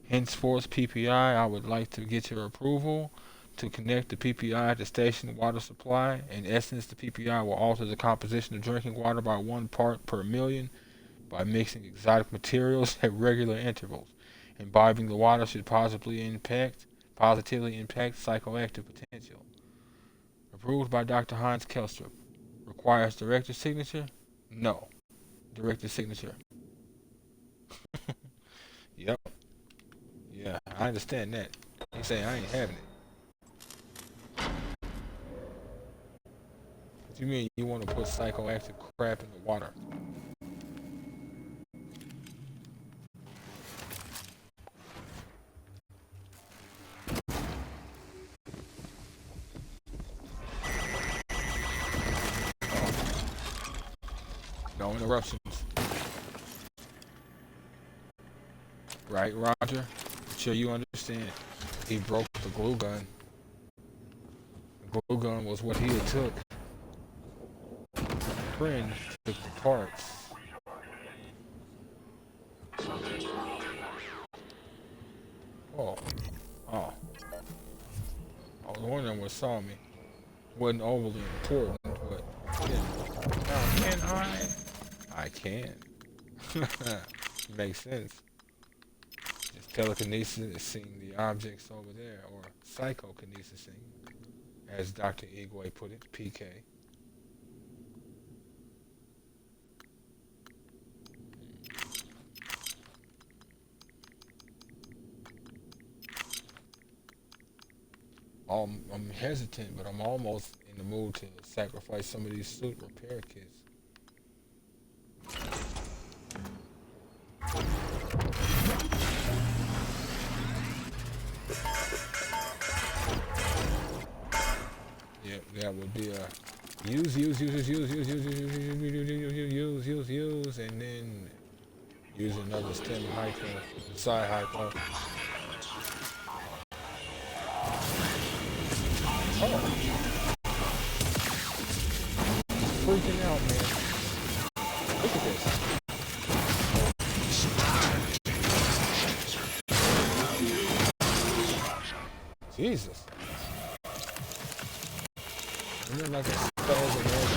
Henceforth, PPI, I would like to get your approval to connect the PPI to station water supply. In essence, the PPI will alter the composition of drinking water by 1 part per million by mixing exotic materials at regular intervals. Imbibing the water should positively impact psychoactive potential. Approved by Dr. Hans Kelstrup. Requires director's signature? No. Director's signature. Yep. Yeah, I understand that. He say I ain't having it. What do you mean you want to put psychoactive crap in the water? No interruptions. Right, Roger? Sure you understand. He broke the glue gun. The glue gun was what he had took. Friend took the parts. Oh. Oh. I was wondering what saw me. Wasn't overly important, but now can I? I can. Makes sense. Just telekinesis is seeing the objects over there, or psychokinesis, as Dr. Igwe put it, PK. I'm hesitant, but I'm almost in the mood to sacrifice some of these suit repair kits. Yep, that would be a use, and then use another stem hypo, side hypo. Oh. Freaking out, man. Look at this. Jesus. You look like a spaz in there.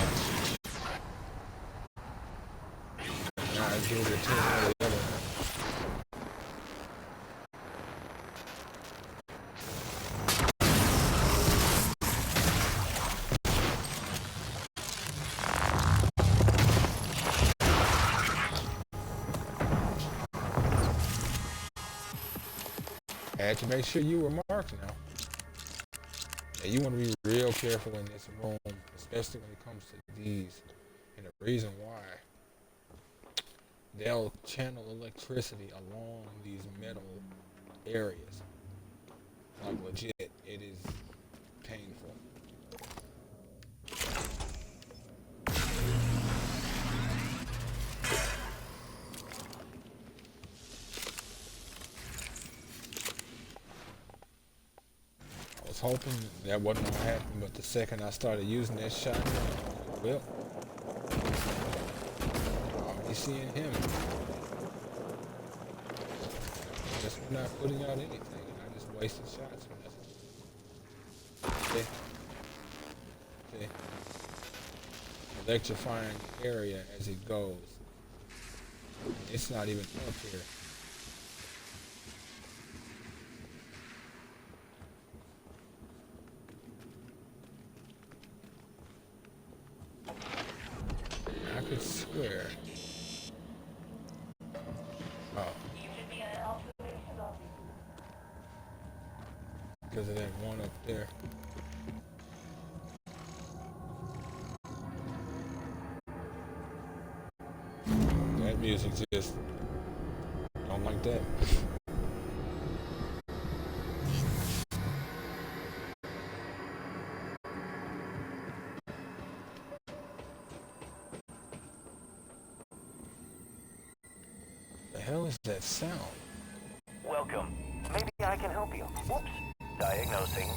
Nah, I give it to the other one. Had to make sure you were marked now. And you want to be real careful in this room, especially when it comes to these. And the reason why, they'll channel electricity along these metal areas. Like legit, it is painful. I was hoping that wasn't going to happen, but the second I started using that shotgun, well, I'm already seeing him. Guess we're not putting out anything, and I just wasted shots for nothing. See? See? Electrifying the area as it goes. It's not even up here. I could swear. Oh. Because of that one up there. That music just don't like that. The hell is that sound? Welcome. Maybe I can help you. Whoops. Diagnosing.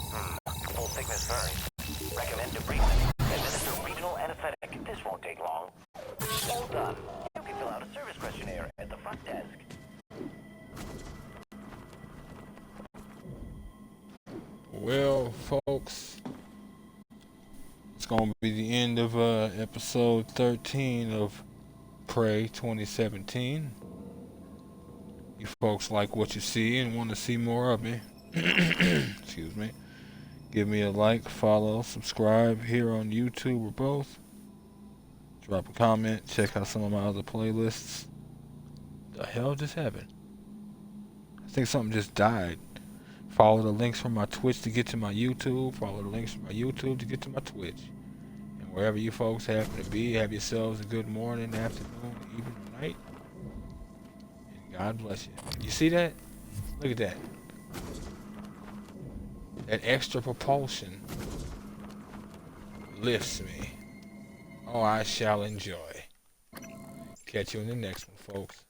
Full thickness burns. Recommend debridement. Administer regional anesthetic. This won't take long. All done. You can fill out a service questionnaire at the front desk. Well, folks, it's going to be the end of episode 13 of Prey 2017. You folks like what you see and want to see more of me. Excuse me. Give me a like, follow, subscribe here on YouTube or both. Drop a comment, check out some of my other playlists. The hell just happened? I think something just died. Follow the links from my Twitch to get to my YouTube. Follow the links from my YouTube to get to my Twitch. And wherever you folks happen to be, have yourselves a good morning, afternoon, evening, or night. And God bless you. You see that? Look at that. That extra propulsion lifts me. Oh, I shall enjoy. Catch you in the next one, folks.